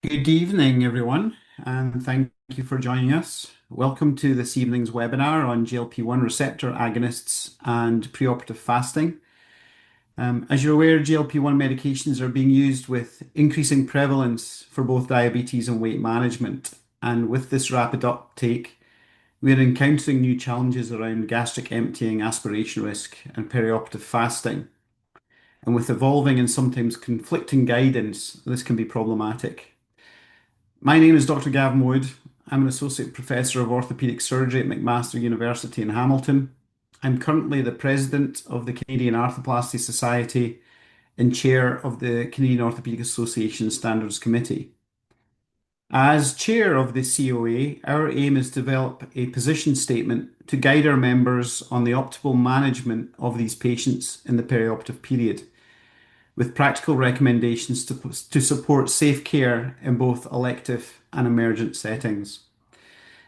Good evening, everyone, and thank you for joining us. Welcome to this evening's webinar on GLP-1 receptor agonists and preoperative fasting. As you're aware, GLP-1 medications are being used with increasing prevalence for both diabetes and weight management. And with this rapid uptake, we are encountering new challenges around gastric emptying, aspiration risk, and perioperative fasting. And with evolving and sometimes conflicting guidance, this can be problematic. My name is Dr. Gavin Wood. I'm an Associate Professor of Orthopaedic Surgery at McMaster University in Hamilton. I'm currently the President of the Canadian Arthroplasty Society and Chair of the Canadian Orthopaedic Association Standards Committee. As Chair of the COA, our aim is to develop a position statement to guide our members on the optimal management of these patients in the perioperative period, with practical recommendations to support safe care in both elective and emergent settings.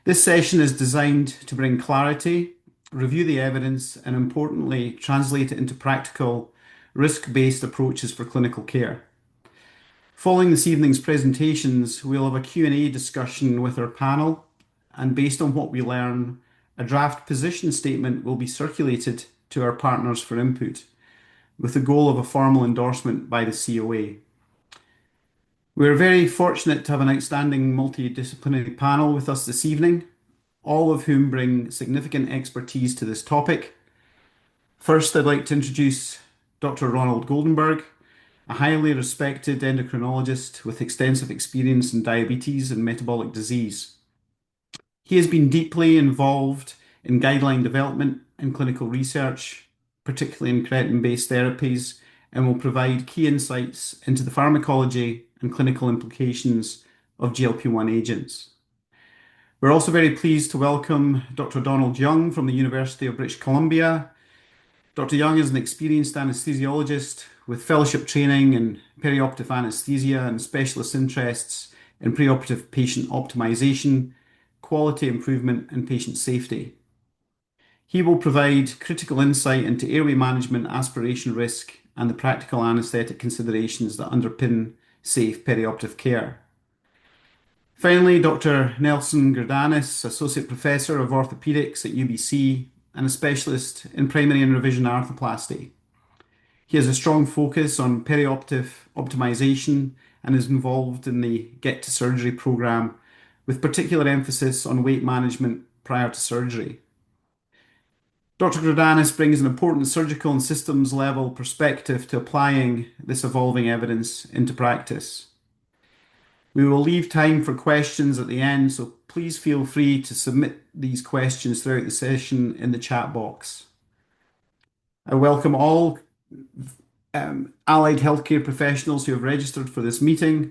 This session is designed to bring clarity, review the evidence, and importantly, translate it into practical, risk-based approaches for clinical care. Following this evening's presentations, we'll have a Q&A discussion with our panel, and based on what we learn, a draft position statement will be circulated to our partners for input, with the goal of a formal endorsement by the COA. We're very fortunate to have an outstanding multidisciplinary panel with us this evening, all of whom bring significant expertise to this topic. First, I'd like to introduce Dr. Ronald Goldenberg, a highly respected endocrinologist with extensive experience in diabetes and metabolic disease. He has been deeply involved in guideline development and clinical research, particularly in creatine-based therapies, and will provide key insights into the pharmacology and clinical implications of GLP-1 agents. We're also very pleased to welcome Dr. Donald Young from the University of British Columbia. Dr. Young is an experienced anesthesiologist with fellowship training in perioperative anesthesia and specialist interests in preoperative patient optimization, quality improvement, and patient safety. He will provide critical insight into airway management, aspiration risk, and the practical anesthetic considerations that underpin safe perioperative care. Finally, Dr. Nelson Greidanus, Associate Professor of Orthopaedics at UBC and a specialist in primary and revision arthroplasty. He has a strong focus on perioperative optimization and is involved in the Get to Surgery program, with particular emphasis on weight management prior to surgery. Dr. Greidanus brings an important surgical and systems level perspective to applying this evolving evidence into practice. We will leave time for questions at the end, so please feel free to submit these questions throughout the session in the chat box. I welcome all allied healthcare professionals who have registered for this meeting.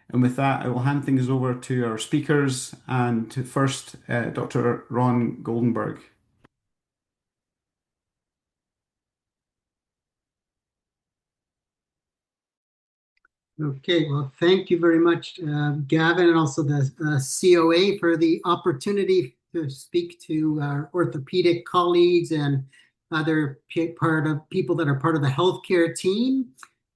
And with that, I will hand things over to our speakers and to first Dr. Ron Goldenberg. Okay, well, thank you very much, Gavin, and also the COA for the opportunity to speak to our orthopedic colleagues and other people that are part of the healthcare team.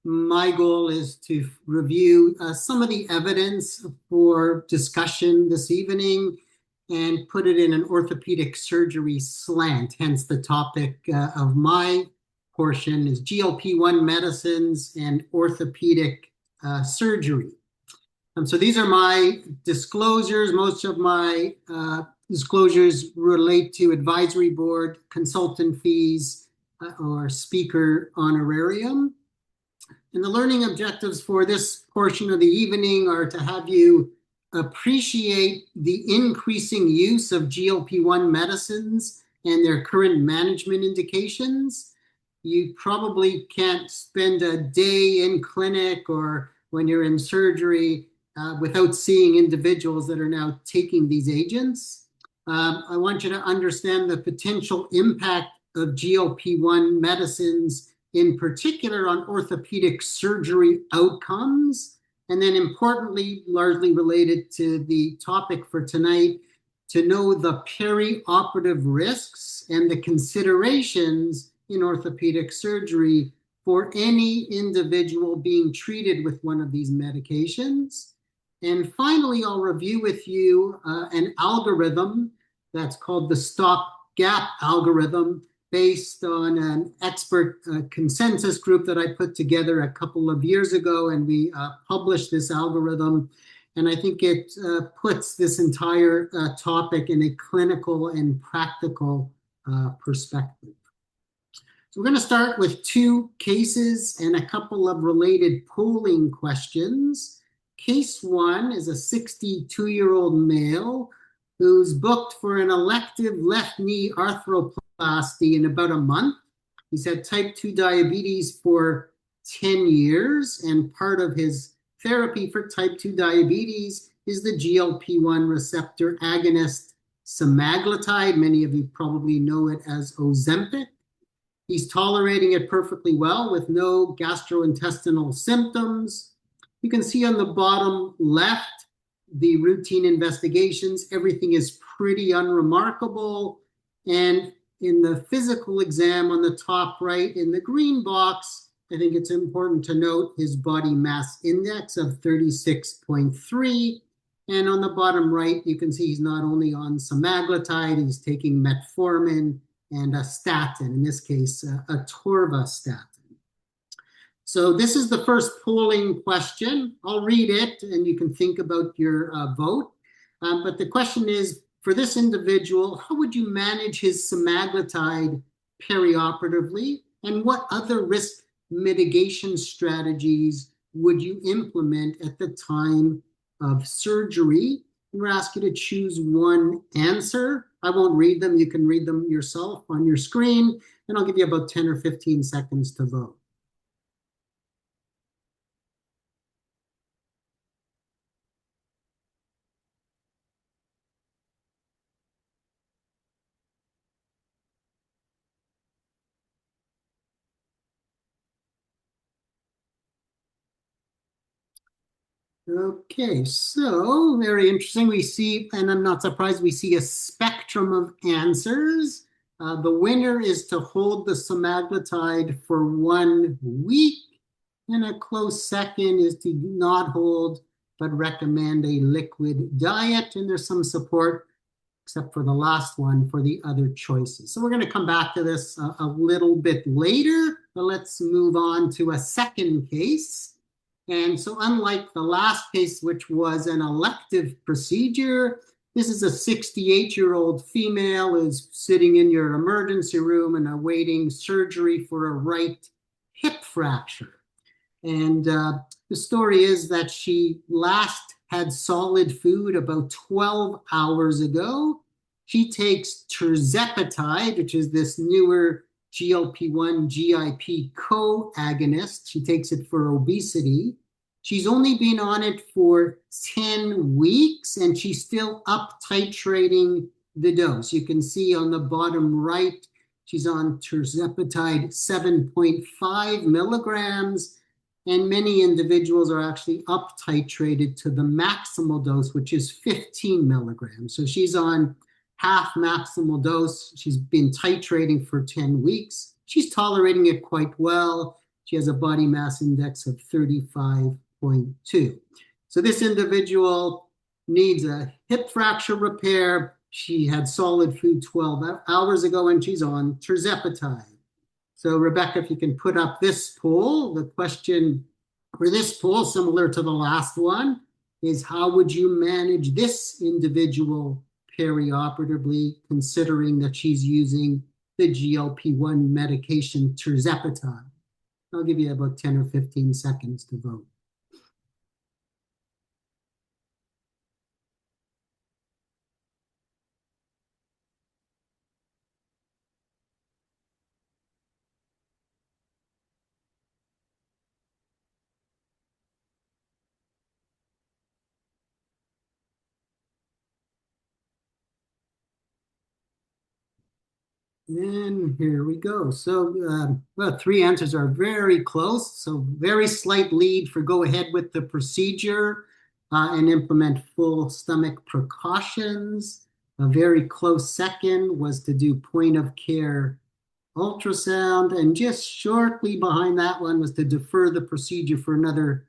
My goal is to review some of the evidence for discussion this evening and put it in an orthopedic surgery slant. Hence, the topic of my portion is GLP-1 medicines and orthopedic surgery. So these are my disclosures. Most of my disclosures relate to advisory board, consultant fees, or speaker honorarium. And the learning objectives for this portion of the evening are to have you appreciate the increasing use of GLP-1 medicines and their current management indications. You probably can't spend a day in clinic or when you're in surgery without seeing individuals that are now taking these agents. I want you to understand the potential impact of GLP-1 medicines, in particular on orthopedic surgery outcomes, and then importantly, largely related to the topic for tonight, to know the perioperative risks and the considerations in orthopedic surgery for any individual being treated with one of these medications. And finally, I'll review with you an algorithm that's called the stop-gap algorithm, based on an expert consensus group that I put together a couple of years ago, and we published this algorithm. And I think it puts this entire topic in a clinical and practical perspective. So we're going to start with 2 cases and a couple of related polling questions. Case 1 is a 62-year-old male who's booked for an elective left knee arthroplasty in about a month. He's had type 2 diabetes for 10 years, and part of his therapy for type 2 diabetes is the GLP-1 receptor agonist semaglutide. Many of you probably know it as Ozempic. He's tolerating it perfectly well with no gastrointestinal symptoms. You can see on the bottom left the routine investigations. Everything is pretty unremarkable. And in the physical exam on the top right in the green box, I think it's important to note his body mass index of 36.3. And on the bottom right, you can see he's not only on semaglutide, he's taking metformin and a statin, in this case, a atorvastatin. So this is the first polling question. I'll read it and you can think about your vote. But the question is, for this individual, how would you manage his semaglutide perioperatively? And what other risk mitigation strategies would you implement at the time of surgery? And we're asking you to choose one answer. I won't read them. You can read them yourself on your screen, and I'll give you about 10 or 15 seconds to vote. Okay, so very interesting. We see, and I'm not surprised, we see a spectrum of answers. The winner is to hold the semaglutide for 1 week, and a close second is to not hold, but recommend a liquid diet. And there's some support, except for the last one, for the other choices. So we're going to come back to this a little bit later, but let's move on to a second case. And so unlike the last case, which was an elective procedure, this is a 68-year-old female who's sitting in your emergency room and awaiting surgery for a right hip fracture. And the story is that she last had solid food about 12 hours ago. She takes tirzepatide, which is this newer GLP-1 GIP co-agonist. She takes it for obesity. She's only been on it for 10 weeks, and she's still up titrating the dose. You can see on the bottom right, she's on tirzepatide 7.5 milligrams, and many individuals are actually up titrated to the maximal dose, which is 15 milligrams. So she's on half maximal dose. She's been titrating for 10 weeks. She's tolerating it quite well. She has a body mass index of 35.2. So this individual needs a hip fracture repair. She had solid food 12 hours ago, and she's on tirzepatide. So Rebecca, if you can put up this poll, the question for this poll, similar to the last one, is how would you manage this individual perioperatively, considering that she's using the GLP-1 medication tirzepatide? I'll give you about 10 or 15 seconds to vote. And here we go. So, well, 3 answers are very close. So very slight lead for go ahead with the procedure and implement full stomach precautions. A very close second was to do point of care ultrasound. And just shortly behind that one was to defer the procedure for another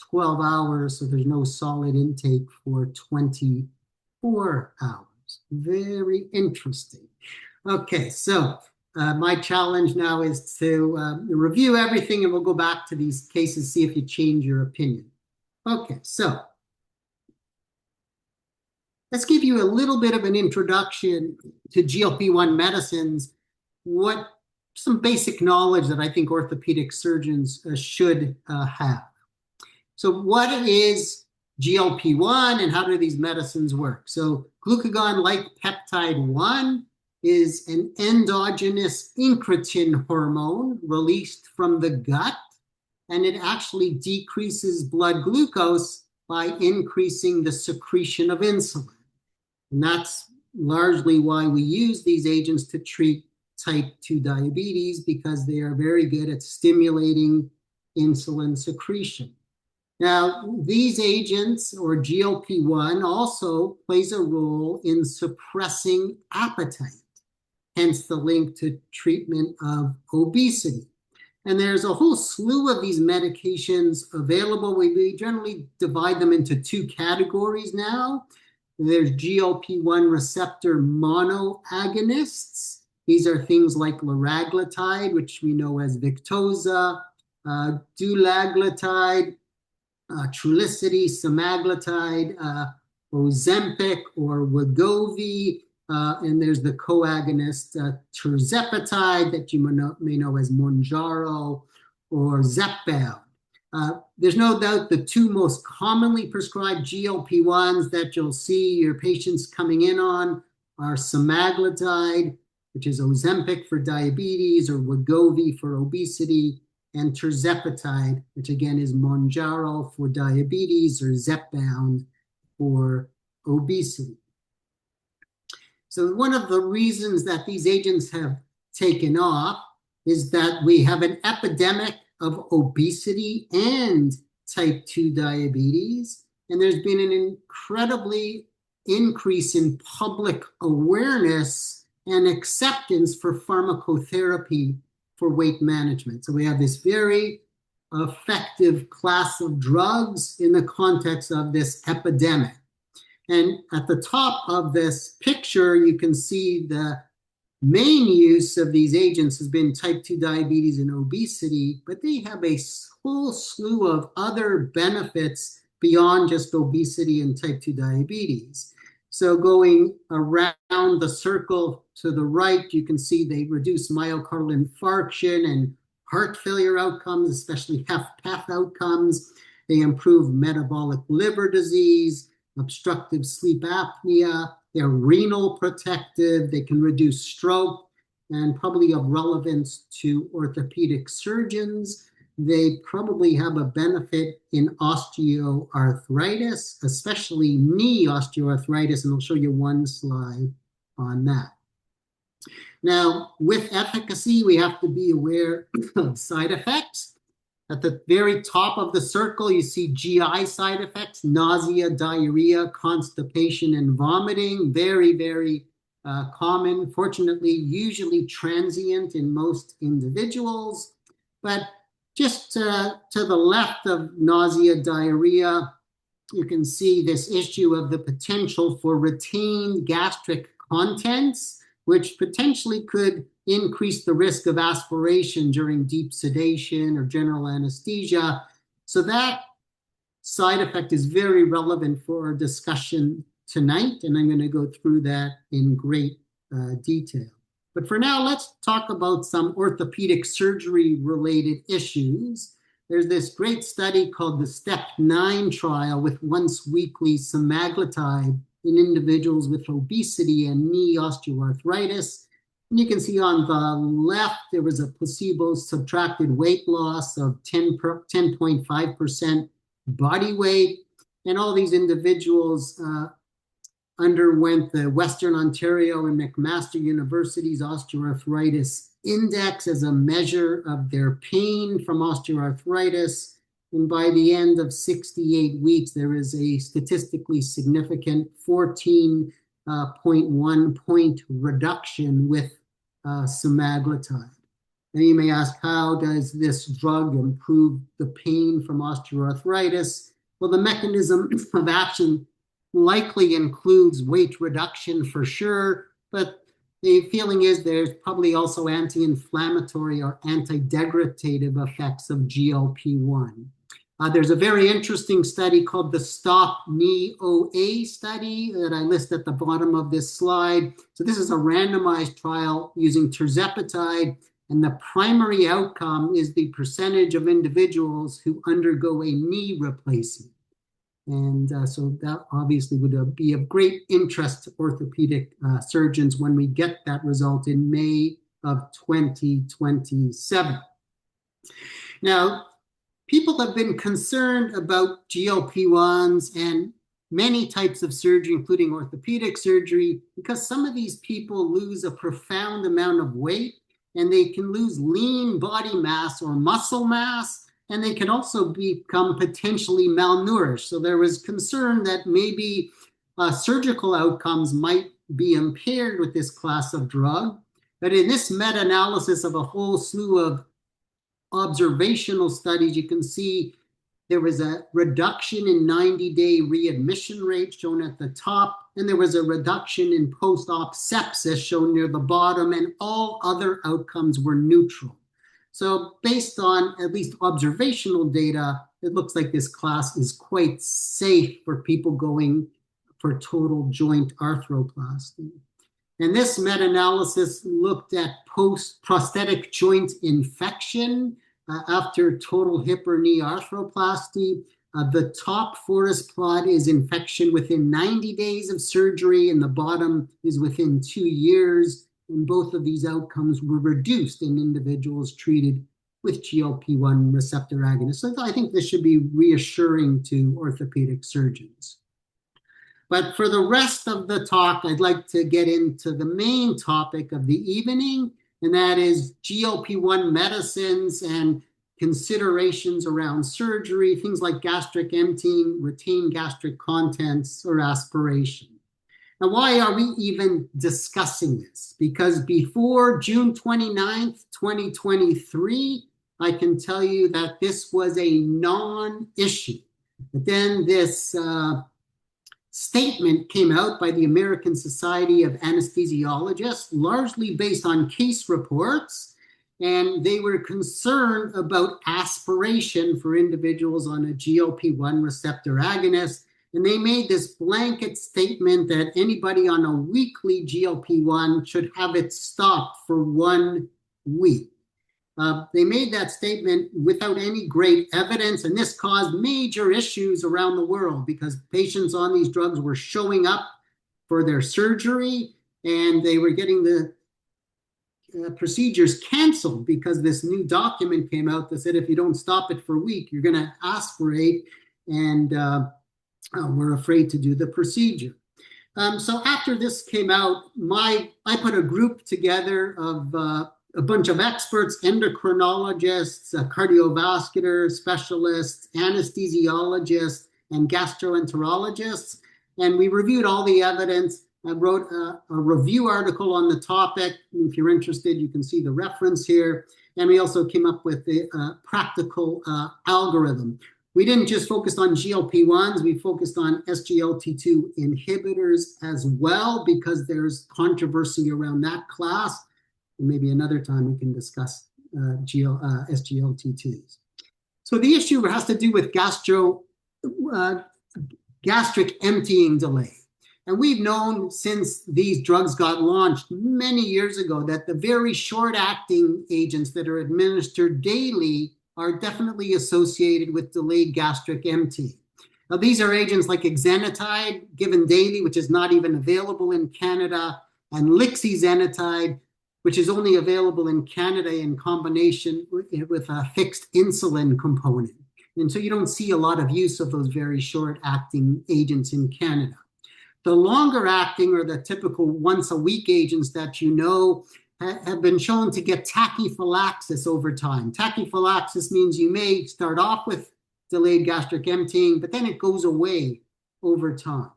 12 hours, so there's no solid intake for 24 hours. Very interesting. Okay, so my challenge now is to review everything, and we'll go back to these cases, see if you change your opinion. Okay, so let's give you a little bit of an introduction to GLP-1 medicines, some basic knowledge that I think orthopedic surgeons should have. So what is GLP-1 and how do these medicines work? So glucagon-like peptide 1 is an endogenous incretin hormone released from the gut, and it actually decreases blood glucose by increasing the secretion of insulin. And that's largely why we use these agents to treat type 2 diabetes, because they are very good at stimulating insulin secretion. Now, these agents, or GLP-1, also plays a role in suppressing appetite, hence the link to treatment of obesity. And there's a whole slew of these medications available. We generally divide them into two categories now. There's GLP-1 receptor monoagonists. These are things like liraglutide, which we know as Victoza, dulaglutide, Trulicity, semaglutide, Ozempic or Wegovy, and there's the co-agonist tirzepatide that you may know as Mounjaro or Zepbound. There's no doubt the two most commonly prescribed GLP-1s that you'll see your patients coming in on are semaglutide, which is Ozempic for diabetes, or Wegovy for obesity, and tirzepatide, which again is Mounjaro for diabetes, or Zepbound for obesity. So one of the reasons that these agents have taken off is that we have an epidemic of obesity and type 2 diabetes, and there's been an incredibly increase in public awareness and acceptance for pharmacotherapy for weight management. So we have this very effective class of drugs in the context of this epidemic. And at the top of this picture, you can see the main use of these agents has been type 2 diabetes and obesity, but they have a whole slew of other benefits beyond just obesity and type 2 diabetes. So going around the circle to the right, you can see they reduce myocardial infarction and heart failure outcomes, especially HFpEF outcomes. They improve metabolic liver disease, obstructive sleep apnea. They're renal protective. They can reduce stroke, and probably of relevance to orthopedic surgeons, they probably have a benefit in osteoarthritis, especially knee osteoarthritis, and I'll show you one slide on that. Now, with efficacy, we have to be aware of side effects. At the very top of the circle, you see GI side effects: nausea, diarrhea, constipation, and vomiting. Very, very common. Fortunately, usually transient in most individuals. But just to the left of nausea, diarrhea, you can see this issue of the potential for retained gastric contents, which potentially could increase the risk of aspiration during deep sedation or general anesthesia. So that side effect is very relevant for our discussion tonight, and I'm going to go through that in great detail. But for now, let's talk about some orthopedic surgery-related issues. There's this great study called the STEP 9 trial with once-weekly semaglutide in individuals with obesity and knee osteoarthritis. And you can see on the left, there was a placebo-subtracted weight loss of 10.5% body weight. And all these individuals underwent the Western Ontario and McMaster University's osteoarthritis index as a measure of their pain from osteoarthritis. And by the end of 68 weeks, there is a statistically significant 14.1 point reduction with semaglutide. And you may ask, how does this drug improve the pain from osteoarthritis? Well, the mechanism of action likely includes weight reduction for sure, but the feeling is there's probably also anti-inflammatory or anti-degradative effects of GLP-1. There's a very interesting study called the Stop Knee OA study that I list at the bottom of this slide. So this is a randomized trial using tirzepatide, and the primary outcome is the percentage of individuals who undergo a knee replacement. And so that obviously would be of great interest to orthopedic surgeons when we get that result in May of 2027. Now, people have been concerned about GLP-1s and many types of surgery, including orthopedic surgery, because some of these people lose a profound amount of weight, and they can lose lean body mass or muscle mass, and they can also become potentially malnourished. So there was concern that maybe surgical outcomes might be impaired with this class of drug. But in this meta-analysis of a whole slew of observational studies, you can see there was a reduction in 90-day readmission rate shown at the top, and there was a reduction in post-op sepsis shown near the bottom, and all other outcomes were neutral. So based on at least observational data, it looks like this class is quite safe for people going for total joint arthroplasty. And this meta-analysis looked at post-prosthetic joint infection after total hip or knee arthroplasty. The top forest plot is infection within 90 days of surgery, and the bottom is within 2 years. And both of these outcomes were reduced in individuals treated with GLP-1 receptor agonists. So I think this should be reassuring to orthopedic surgeons. But for the rest of the talk, I'd like to get into the main topic of the evening, and that is GLP-1 medicines and considerations around surgery, things like gastric emptying, retained gastric contents, or aspiration. Now, why are we even discussing this? Because before June 29th, 2023, I can tell you that this was a non-issue. But then this statement came out by the American Society of Anesthesiologists, largely based on case reports, and they were concerned about aspiration for individuals on a GLP-1 receptor agonist. And they made this blanket statement that anybody on a weekly GLP-1 should have it stopped for 1 week. They made that statement without any great evidence, and this caused major issues around the world because patients on these drugs were showing up for their surgery, and they were getting the procedures canceled because this new document came out that said if you don't stop it for a week, you're going to aspirate, and we're afraid to do the procedure. So after this came out, I put a group together of a bunch of experts, endocrinologists, cardiovascular specialists, anesthesiologists, and gastroenterologists. And we reviewed all the evidence. I wrote a review article on the topic. If you're interested, you can see the reference here. And we also came up with a practical algorithm. We didn't just focus on GLP-1s, we focused on SGLT2 inhibitors as well, because there's controversy around that class. And maybe another time we can discuss SGLT2s. So the issue has to do with gastric emptying delay. And we've known since these drugs got launched many years ago that the very short-acting agents that are administered daily are definitely associated with delayed gastric emptying. Now, these are agents like exenatide, given daily, which is not even available in Canada, and lixisenatide, which is only available in Canada in combination with a fixed insulin component. And so you don't see a lot of use of those very short-acting agents in Canada. The longer-acting, or the typical once-a-week agents that you know, have been shown to get tachyphylaxis over time. Tachyphylaxis means you may start off with delayed gastric emptying, but then it goes away over time.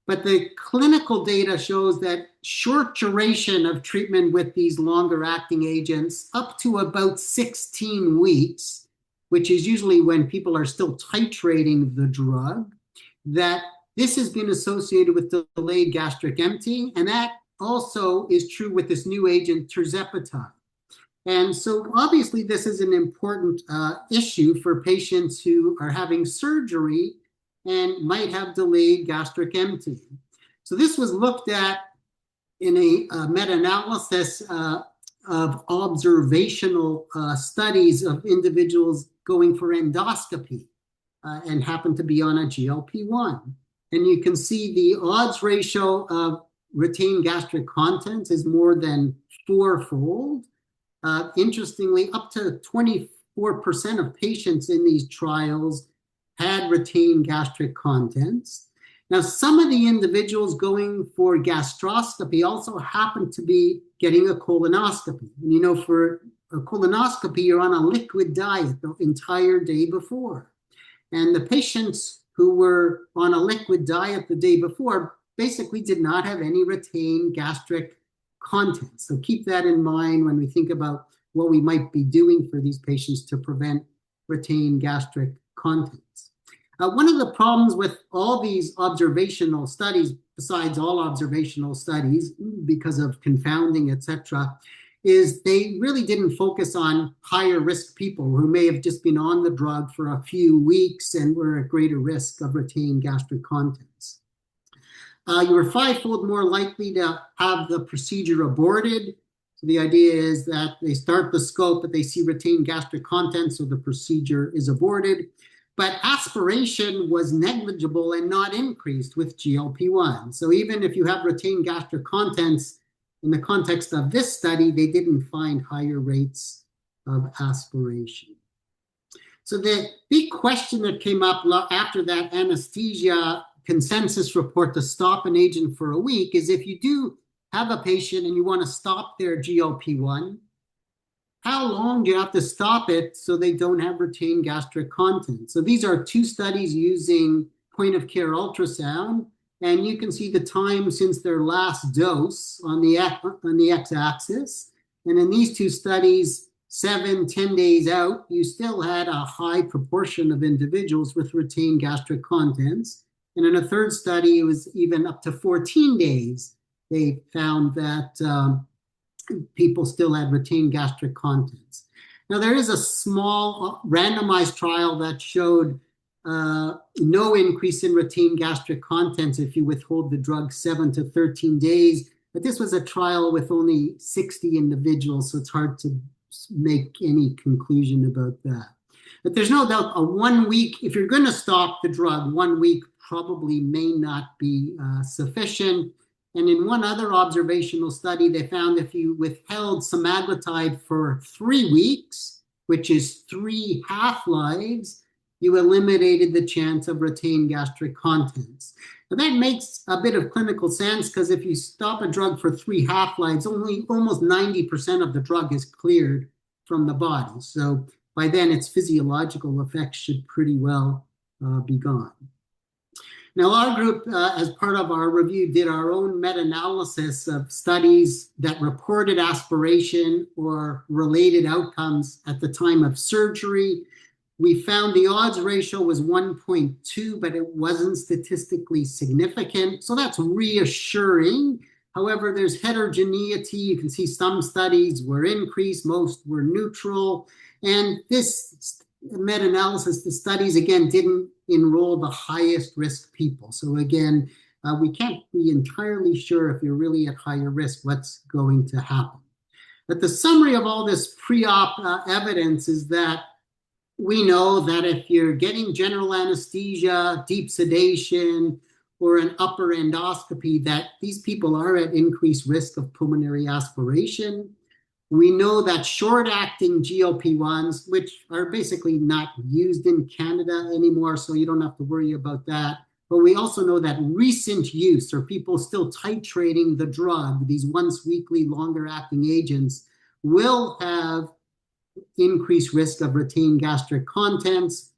But the clinical data shows that short duration of treatment with these longer acting agents, up to about 16 weeks, which is usually when people are still titrating the drug, that this has been associated with delayed gastric emptying, and that also is true with this new agent, tirzepatide. And so obviously this is an important issue for patients who are having surgery and might have delayed gastric emptying. So this was looked at in a meta-analysis of observational studies of individuals going for endoscopy and happened to be on a GLP-1. And you can see the odds ratio of retained gastric contents is more than fourfold. Interestingly, up to 24% of patients in these trials had retained gastric contents. Now, some of the individuals going for gastroscopy also happened to be getting a colonoscopy. And you know, for a colonoscopy, you're on a liquid diet the entire day before. And the patients who were on a liquid diet the day before basically did not have any retained gastric contents. So keep that in mind when we think about what we might be doing for these patients to prevent retained gastric contents. One of the problems with all these observational studies, besides all observational studies, because of confounding, etc., is they really didn't focus on higher risk people who may have just been on the drug for a few weeks and were at greater risk of retained gastric contents. You were fivefold more likely to have the procedure aborted. So the idea is that they start the scope, but they see retained gastric contents, so the procedure is aborted. But aspiration was negligible and not increased with GLP-1. So even if you have retained gastric contents, in the context of this study, they didn't find higher rates of aspiration. So the big question that came up after that anesthesia consensus report to stop an agent for a week is, if you do have a patient and you want to stop their GLP-1, how long do you have to stop it so they don't have retained gastric content? So these are two studies using point of care ultrasound, and you can see the time since their last dose on the x-axis. And in these two studies, 7-10 days out, you still had a high proportion of individuals with retained gastric contents. And in a third study, it was even up to 14 days. They found that people still had retained gastric contents. Now, there is a small randomized trial that showed no increase in retained gastric contents if you withhold the drug 7 to 13 days. But this was a trial with only 60 individuals, so it's hard to make any conclusion about that. But there's no doubt a 1 week, if you're going to stop the drug, 1 week probably may not be sufficient. And in one other observational study, they found if you withheld semaglutide for 3 weeks, which is 3 half-lives, you eliminated the chance of retained gastric contents. Now that makes a bit of clinical sense, because if you stop a drug for 3 half-lives, only almost 90% of the drug is cleared from the body. So by then, its physiological effects should pretty well be gone. Now, our group, as part of our review, did our own meta-analysis of studies that reported aspiration or related outcomes at the time of surgery. We found the odds ratio was 1.2, but it wasn't statistically significant. So that's reassuring. However, there's heterogeneity. You can see some studies were increased, most were neutral. And this meta-analysis, the studies, again, didn't enroll the highest risk people. So again, we can't be entirely sure if you're really at higher risk, what's going to happen. But the summary of all this pre-op evidence is that we know that if you're getting general anesthesia, deep sedation, or an upper endoscopy, that these people are at increased risk of pulmonary aspiration. We know that short-acting GLP-1s, which are basically not used in Canada anymore, so you don't have to worry about that. But we also know that recent use, or people still titrating the drug, these once-weekly longer-acting agents, will have increased risk of retained gastric contents.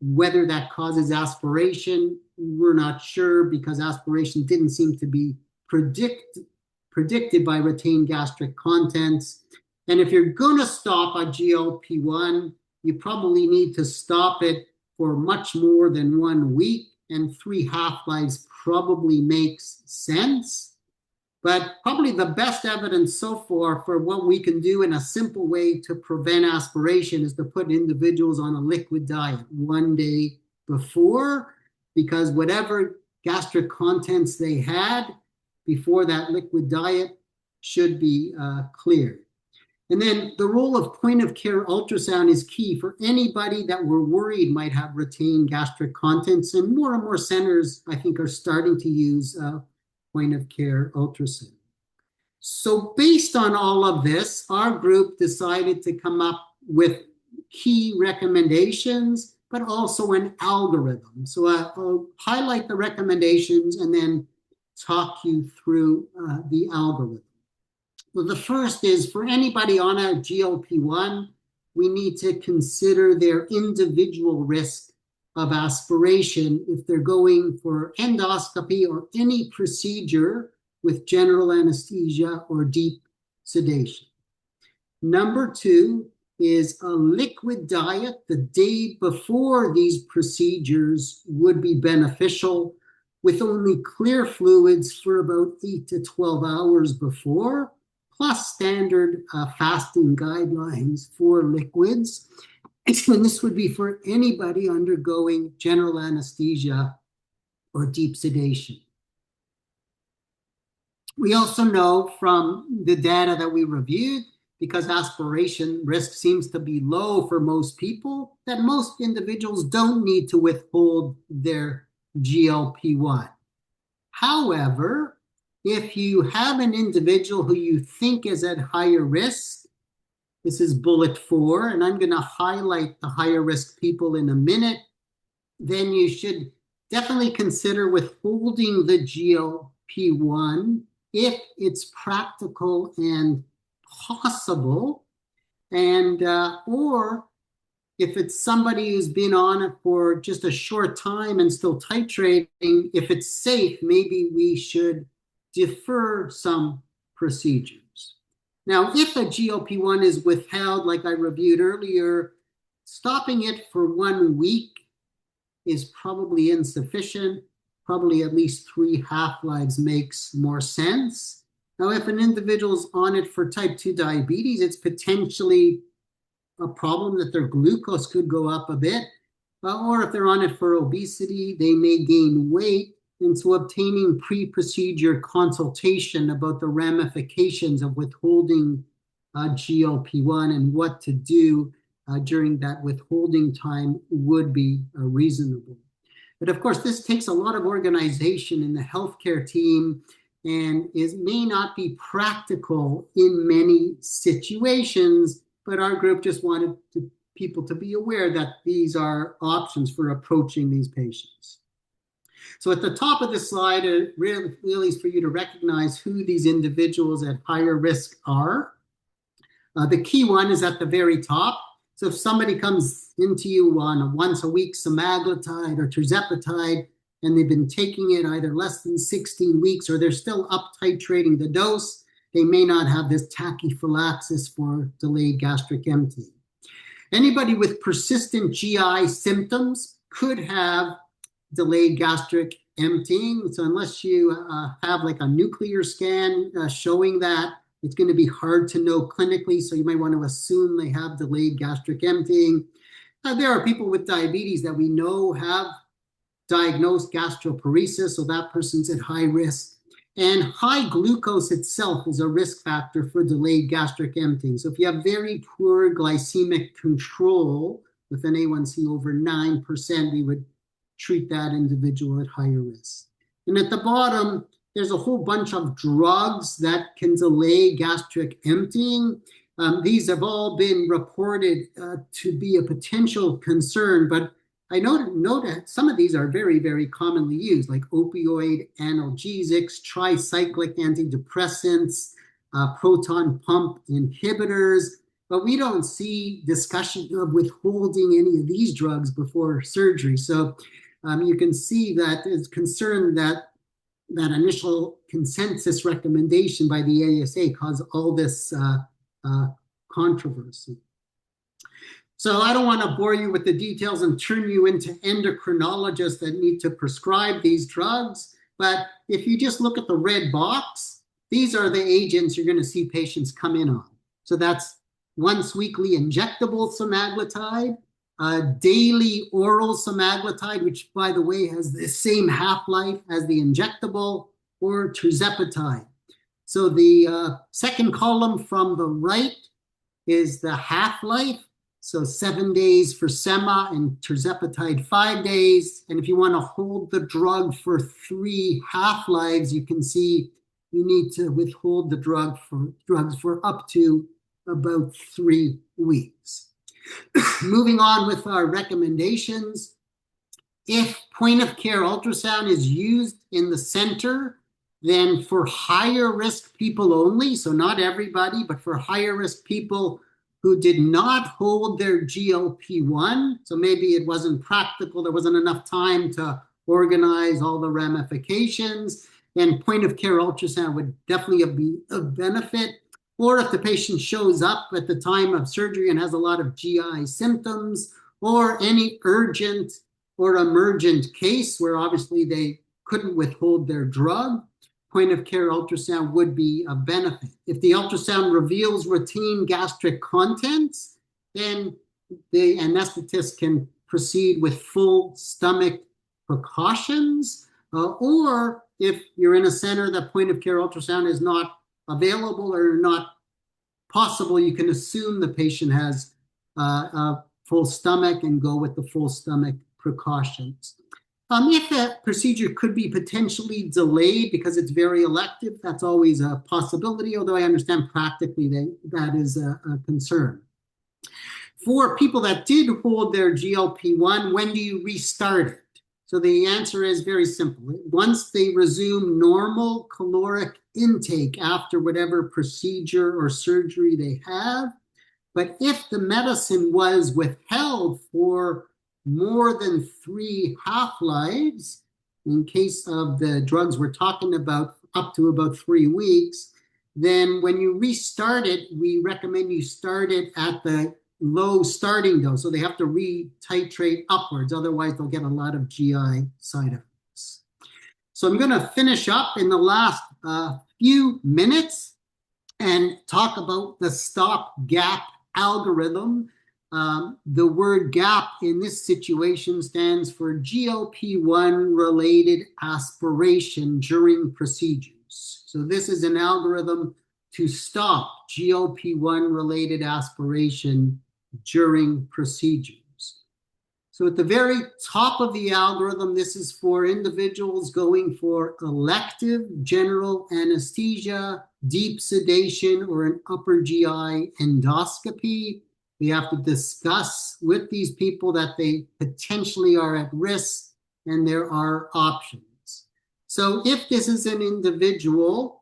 Whether that causes aspiration we're not sure because aspiration didn't seem to be predicted by retained gastric contents. And if you're going to stop a GLP-1, you probably need to stop it for much more than 1 week, and 3 half-lives probably makes sense. But probably the best evidence so far for what we can do in a simple way to prevent aspiration is to put individuals on a liquid diet 1 day before, because whatever gastric contents they had before that liquid diet should be cleared. And then the role of point-of-care ultrasound is key for anybody that we're worried might have retained gastric contents. And more centers, I think, are starting to use point-of-care ultrasound. So based on all of this, our group decided to come up with key recommendations, but also an algorithm. So I'll highlight the recommendations and then talk you through the algorithm. Well, the first is for anybody on a GLP-1, we need to consider their individual risk of aspiration if they're going for endoscopy or any procedure with general anesthesia or deep sedation. Number 2 is a liquid diet the day before these procedures would be beneficial, with only clear fluids for about 8 to 12 hours before, plus standard fasting guidelines for liquids. And this would be for anybody undergoing general anesthesia or deep sedation. We also know from the data that we reviewed, because aspiration risk seems to be low for most people, that most individuals don't need to withhold their GLP-1. However, if you have an individual who you think is at higher risk, this is bullet 4, and I'm going to highlight the higher risk people in a minute, then you should definitely consider withholding the GLP-1 if it's practical and possible, and or if it's somebody who's been on it for just a short time and still titrating, if it's safe, maybe we should defer some procedures. Now, if a GLP-1 is withheld, like I reviewed earlier, stopping it for 1 week is probably insufficient. Probably at least 3 half-lives makes more sense. Now, if an individual's on it for type 2 diabetes, it's potentially a problem that their glucose could go up a bit. Or if they're on it for obesity, they may gain weight. And so obtaining pre-procedure consultation about the ramifications of withholding GLP-1 and what to do during that withholding time would be reasonable. But of course, this takes a lot of organization in the healthcare team and may not be practical in many situations, but our group just wanted people to be aware that these are options for approaching these patients. So at the top of the slide, it really is for you to recognize who these individuals at higher risk are. The key one is at the very top. So if somebody comes into you on a once-a-week semaglutide or tirzepatide, and they've been taking it either less than 16 weeks or they're still up titrating the dose, they may not have this tachyphylaxis for delayed gastric emptying. Anybody with persistent GI symptoms could have delayed gastric emptying. So unless you have like a nuclear scan showing that, it's going to be hard to know clinically. So you might want to assume they have delayed gastric emptying. There are people with diabetes that we know have diagnosed gastroparesis, so that person's at high risk. And high glucose itself is a risk factor for delayed gastric emptying. So if you have very poor glycemic control with an A1C over 9%, we would treat that individual at higher risk. And at the bottom, there's a whole bunch of drugs that can delay gastric emptying. These have all been reported to be a potential concern, but I know that some of these are very, very commonly used, like opioid analgesics, tricyclic antidepressants, proton pump inhibitors, but we don't see discussion of withholding any of these drugs before surgery. So you can see that is concerned that that initial consensus recommendation by the ASA caused all this controversy. So I don't want to bore you with the details and turn you into endocrinologists that need to prescribe these drugs. But if you just look at the red box, these are the agents you're going to see patients come in on. So that's once weekly injectable semaglutide, daily oral semaglutide, which by the way has the same half-life as the injectable, or tirzepatide. So the second column from the right is the half-life. So 7 days for sema and tirzepatide 5 days. And if you want to hold the drug for 3 half-lives, you can see you need to withhold the drugs for up to about 3 weeks. Moving on with our recommendations. If point-of-care ultrasound is used in the center, then for higher risk people only, so not everybody, but for higher risk people who did not hold their GLP-1, so maybe it wasn't practical, there wasn't enough time to organize all the ramifications, then point-of-care ultrasound would definitely be of benefit. Or if the patient shows up at the time of surgery and has a lot of GI symptoms, or any urgent or emergent case where obviously they couldn't withhold their drug, point-of-care ultrasound would be a benefit. If the ultrasound reveals routine gastric contents, then the anesthetist can proceed with full stomach precautions. Or if you're in a center that point-of-care ultrasound is not available or not possible, you can assume the patient has a full stomach and go with the full stomach precautions. If a procedure could be potentially delayed because it's very elective, that's always a possibility, although I understand practically that is a concern. For people that did hold their GLP-1, when do you restart it? So the answer is very simple. Once they resume normal caloric intake after whatever procedure or surgery they have. But if the medicine was withheld for more than 3 half-lives, in case of the drugs we're talking about, up to about 3 weeks, then when you restart it, we recommend you start it at the low starting dose. So they have to re-titrate upwards, otherwise they'll get a lot of GI side effects. So I'm going to finish up in the last few minutes and talk about the stop-gap algorithm. The word gap in this situation stands for GLP-1 related aspiration during procedures. So this is an algorithm to stop GLP-1 related aspiration during procedures. So at the very top of the algorithm, this is for individuals going for elective general anesthesia, deep sedation, or an upper GI endoscopy. We have to discuss with these people that they potentially are at risk and there are options. So if this is an individual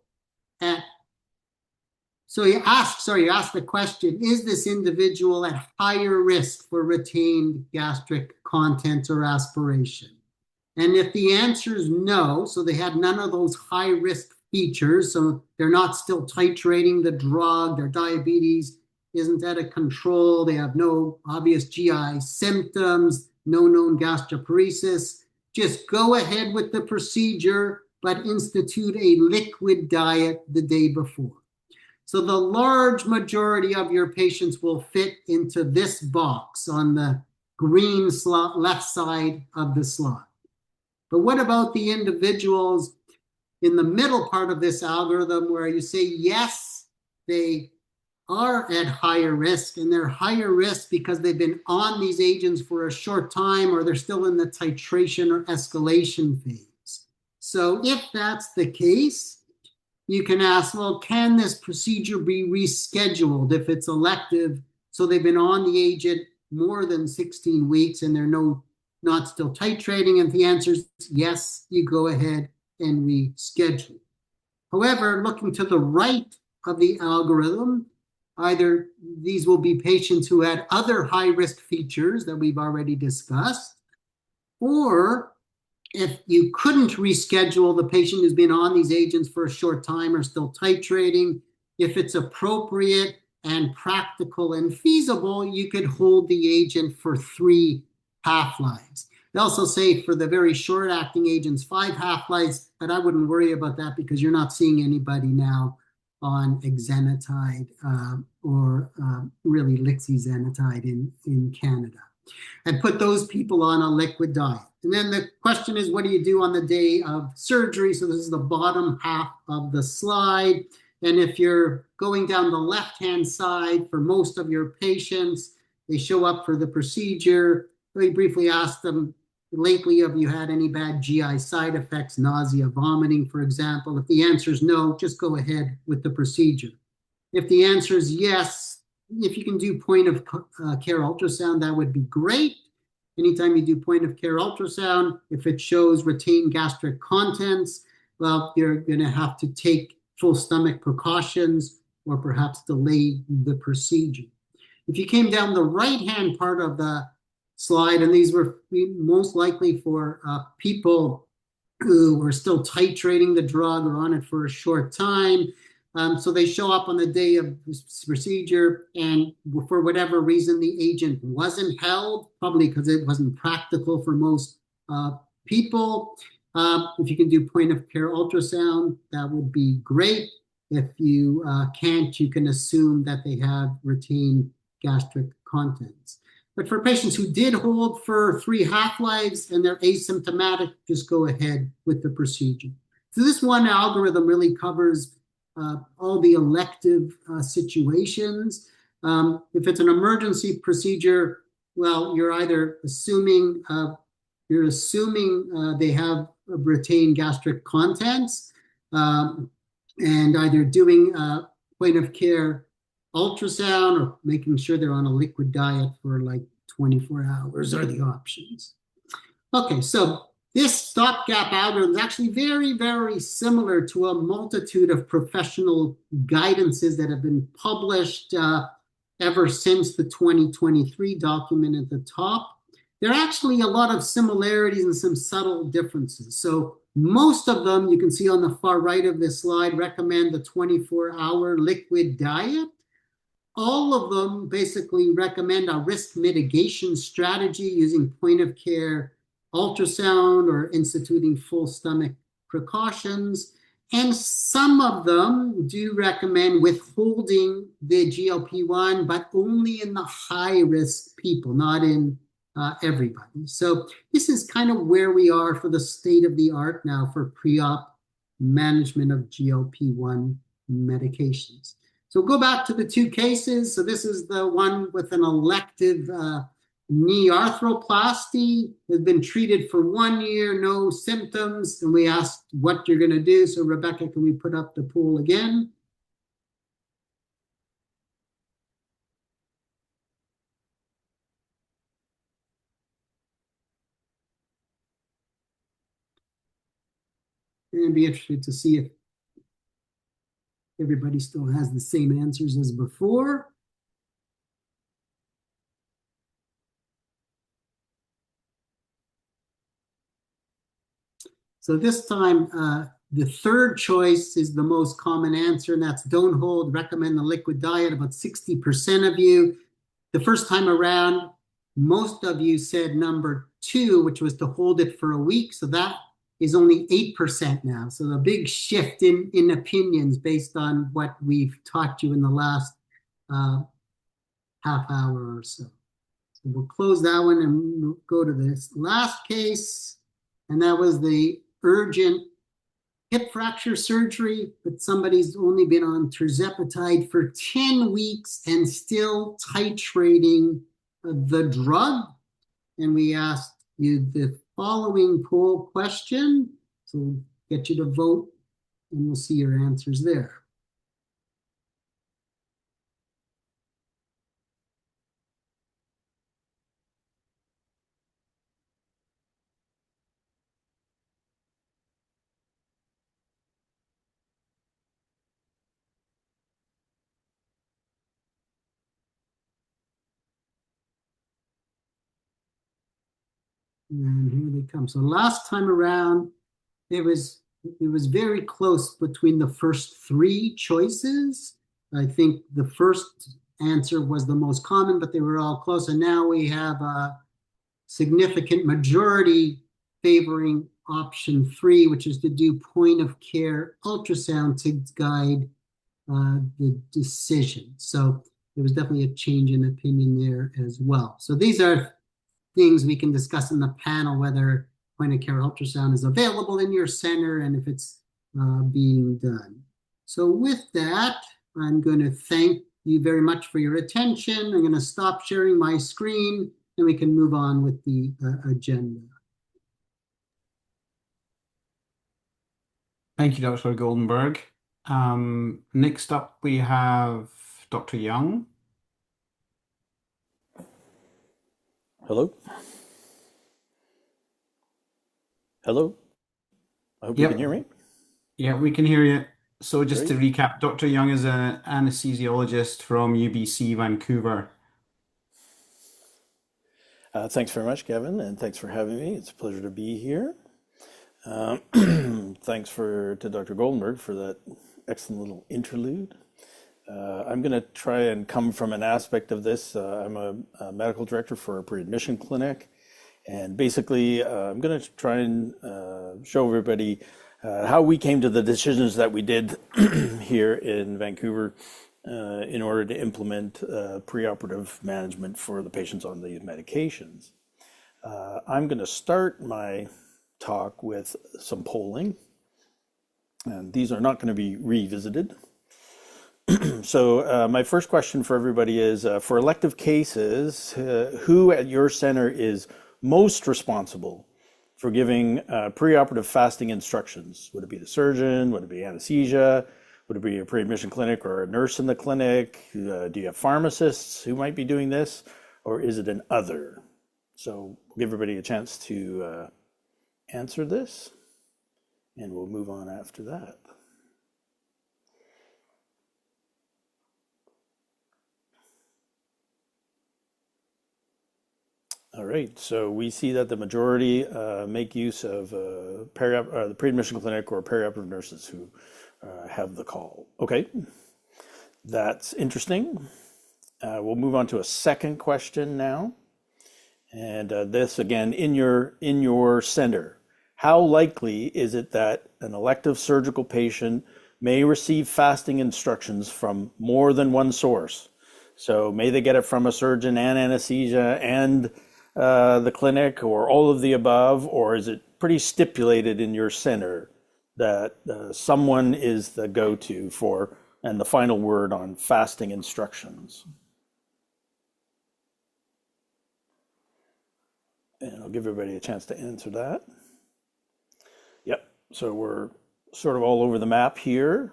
you ask the question, is this individual at higher risk for retained gastric contents or aspiration? And if the answer is no, so they had none of those high risk features, so they're not still titrating the drug, their diabetes isn't out of control, they have no obvious GI symptoms, no known gastroparesis, just go ahead with the procedure, but institute a liquid diet the day before. So the large majority of your patients will fit into this box on the green slot, left side of the slide. But what about the individuals in the middle part of this algorithm where you say, yes, they are at higher risk, and they're higher risk because they've been on these agents for a short time or they're still in the titration or escalation phase. So if that's the case, you can ask, well, can this procedure be rescheduled if it's elective? So they've been on the agent more than 16 weeks and they're not still titrating. And if the answer is yes, you go ahead and reschedule. However, looking to the right of the algorithm, either these will be patients who had other high-risk features that we've already discussed, or If you couldn't reschedule, the patient who's been on these agents for a short time or still titrating, if it's appropriate and practical and feasible, you could hold the agent for 3 half-lives. They also say for the very short-acting agents, 5 half-lives, but I wouldn't worry about that because you're not seeing anybody now on exenatide or really lixisenatide in Canada, and put those people on a liquid diet. And then the question is, what do you do on the day of surgery? So this is the bottom half of the slide. And if you're going down the left-hand side, for most of your patients, they show up for the procedure. We briefly ask them, lately, have you had any bad GI side effects, nausea, vomiting, for example? If the answer is no, just go ahead with the procedure. If the answer is yes, if you can do point of care ultrasound, that would be great. Anytime you do point of care ultrasound, if it shows retained gastric contents, well, you're going to have to take full stomach precautions or perhaps delay the procedure. If you came down the right-hand part of the slide, and these were most likely for people who are still titrating the drug or on it for a short time. So they show up on the day of this procedure, and for whatever reason, the agent wasn't held, probably because it wasn't practical for most people. If you can do point of care ultrasound, that would be great. If you can't, you can assume that they have retained gastric contents. But for patients who did hold for 3 half-lives and they're asymptomatic, just go ahead with the procedure. So this one algorithm really covers all the elective situations. If it's an emergency procedure, well, you're either assuming they have retained gastric contents and either doing point of care ultrasound or making sure they're on a liquid diet for like 24 hours are the options. Okay, so this stopgap algorithm is actually very, very similar to a multitude of professional guidances that have been published ever since the 2023 document at the top. There are actually a lot of similarities and some subtle differences. So most of them, you can see on the far right of this slide, recommend the 24-hour liquid diet. All of them basically recommend a risk mitigation strategy using point of care ultrasound or instituting full stomach precautions. And some of them do recommend withholding the GLP-1, but only in the high-risk people, not in everybody. So this is kind of where we are for the state of the art now for pre-op management of GLP-1 medications. So go back to the 2 cases. So this is the one with an elective knee arthroplasty, has been treated for 1 year, no symptoms, and we asked what you're going to do. So Rebecca, can we put up the poll again? And I'd be interested to see if everybody still has the same answers as before. So this time, the third choice is the most common answer, and that's don't hold, recommend the liquid diet. About 60% of you. The first time around, most of you said number 2, which was to hold it for a week. So that is only 8% now. So the big shift in opinions based on what we've taught you in the last half hour or so. So we'll close that one and we'll go to this last case. And that was the urgent hip fracture surgery, but somebody's only been on tirzepatide for 10 weeks and still titrating the drug. And we asked you the following poll question. So we'll get you to vote and we'll see your answers there. And here they come. So last time around, it was very close between the first three choices. I think the first answer was the most common, but they were all close. And now we have a significant majority favoring option 3, which is to do point of care ultrasound to guide the decision. So there was definitely a change in opinion there as well. So these are things we can discuss in the panel, whether point of care ultrasound is available in your center and if it's being done. So with that, I'm going to thank you very much for your attention. I'm going to stop sharing my screen and we can move on with the agenda. Thank you, Dr. Goldenberg. Next up, we have Dr. Young. Hello? Hello? I hope you can hear me. Yeah, we can hear you. So just Great. to recap, Dr. Young is an anesthesiologist from UBC Vancouver. Thanks very much, Gavin, and thanks for having me. It's a pleasure to be here. Thanks to Dr. Goldenberg for that excellent little interlude. I'm going to try and come from an aspect of this. I'm a medical director for a pre-admission clinic, and basically I'm going to try and show everybody how we came to the decisions that we did here in Vancouver in order to implement preoperative management for the patients on these medications. I'm going to start my talk with some polling, and these are not going to be revisited. So my first question for everybody is, for elective cases, who at your center is most responsible for giving preoperative fasting instructions? Would it be the surgeon? Would it be anesthesia? Would it be a pre-admission clinic or a nurse in the clinic? Do you have pharmacists who might be doing this? Or is it an other? So we'll give everybody a chance to answer this, and we'll move on after that. All right, so we see that the majority make use of the pre-admission clinic or perioperative nurses who have the call. Okay, that's interesting. We'll move on to a second question now. And this again, in your center, how likely is it that an elective surgical patient may receive fasting instructions from more than one source? So may they get it from a surgeon and anesthesia and the clinic, or all of the above, or is it pretty stipulated in your center that someone is the go-to for and the final word on fasting instructions? And I'll give everybody a chance to answer that. Yep, so we're sort of all over the map here.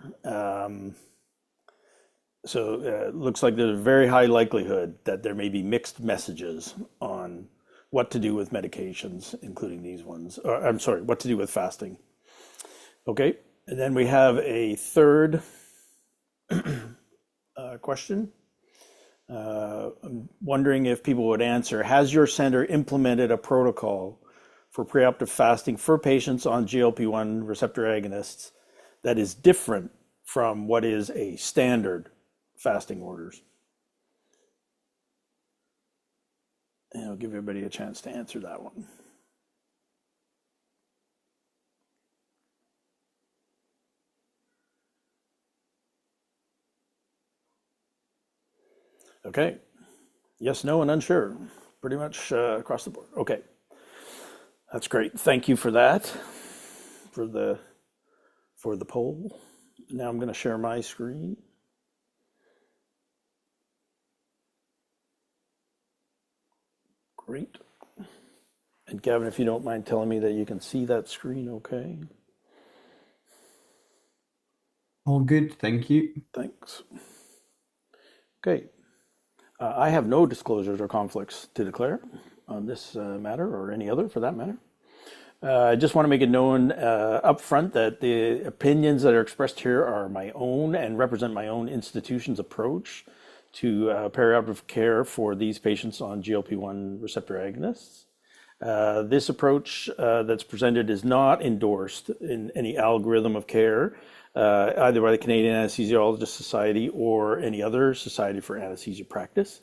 So it looks like there's a very high likelihood that there may be mixed messages on what to do with medications, including these ones. I'm sorry, what to do with fasting. Okay, and then we have a third question. I'm wondering if people would answer, has your center implemented a protocol for preoperative fasting for patients on GLP-1 receptor agonists that is different from what is a standard fasting orders? And I'll give everybody a chance to answer that one. Okay, yes, no, and unsure, pretty much across the board. Okay, that's great. Thank you for that, for the poll. Now I'm going to share my screen. Great. And Gavin, if you don't mind telling me that you can see that screen okay. All good, thank you. Thanks. Okay. I have no disclosures or conflicts to declare on this matter, or any other for that matter. I just want to make it known up front that the opinions that are expressed here are my own and represent my own institution's approach to perioperative care for these patients on GLP-1 receptor agonists. This approach that's presented is not endorsed in any algorithm of care, either by the Canadian Anesthesiologist Society or any other society for anesthesia practice.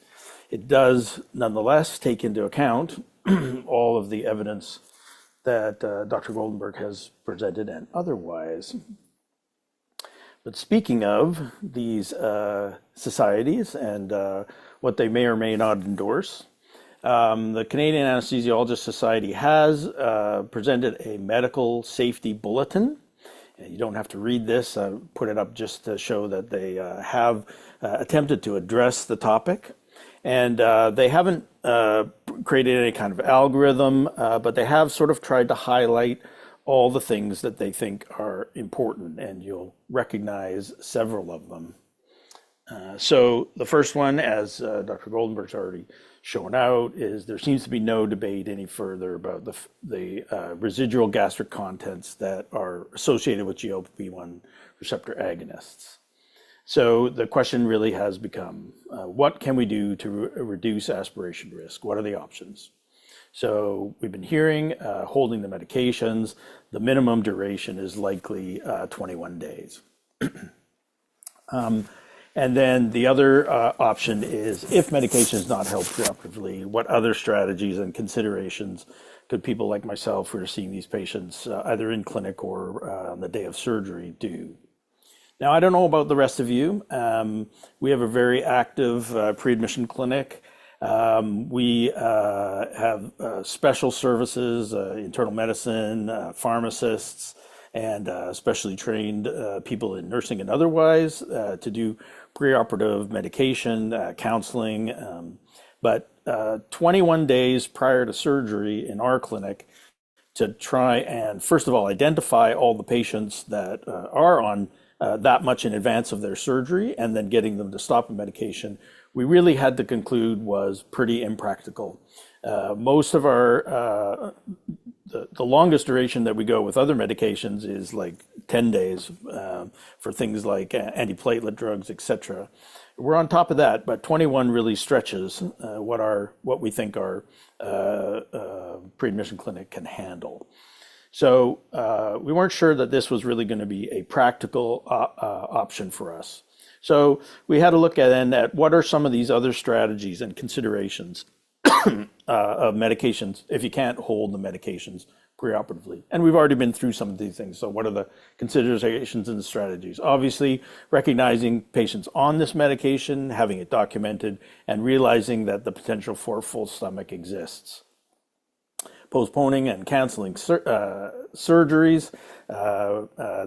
It does nonetheless take into account all of the evidence that Dr. Goldenberg has presented and otherwise. But speaking of these societies and what they may or may not endorse, the Canadian Anesthesiologist Society has presented a medical safety bulletin. You don't have to read this. I put it up just to show that they have attempted to address the topic. And they haven't created any kind of algorithm, but they have sort of tried to highlight all the things that they think are important, and you'll recognize several of them. So the first one, as Dr. Goldenberg's already shown out, is there seems to be no debate any further about the residual gastric contents that are associated with GLP-1 receptor agonists. So the question really has become, what can we do to reduce aspiration risk? What are the options? So we've been hearing holding the medications. The minimum duration is likely 21 days. And then the other option is, if medication is not held preoperatively, what other strategies and considerations could people like myself who are seeing these patients either in clinic or on the day of surgery do? Now, I don't know about the rest of you. We have a very active pre-admission clinic. We have special services, internal medicine, pharmacists, and specially trained people in nursing and otherwise to do preoperative medication, counseling. But 21 days prior to surgery in our clinic to try and, first of all, identify all the patients that are on that much in advance of their surgery and then getting them to stop a medication, we really had to conclude was pretty impractical. Most of our, the longest duration that we go with other medications is like 10 days for things like antiplatelet drugs, etc. We're on top of that, but 21 really stretches what we think our pre-admission clinic can handle. So we weren't sure that this was really going to be a practical option for us. So we had to look at what are some of these other strategies and considerations of medications if you can't hold the medications preoperatively. And we've already been through some of these things. So what are the considerations and the strategies? Obviously, recognizing patients on this medication, having it documented, and realizing that the potential for a full stomach exists. Postponing and canceling surgeries.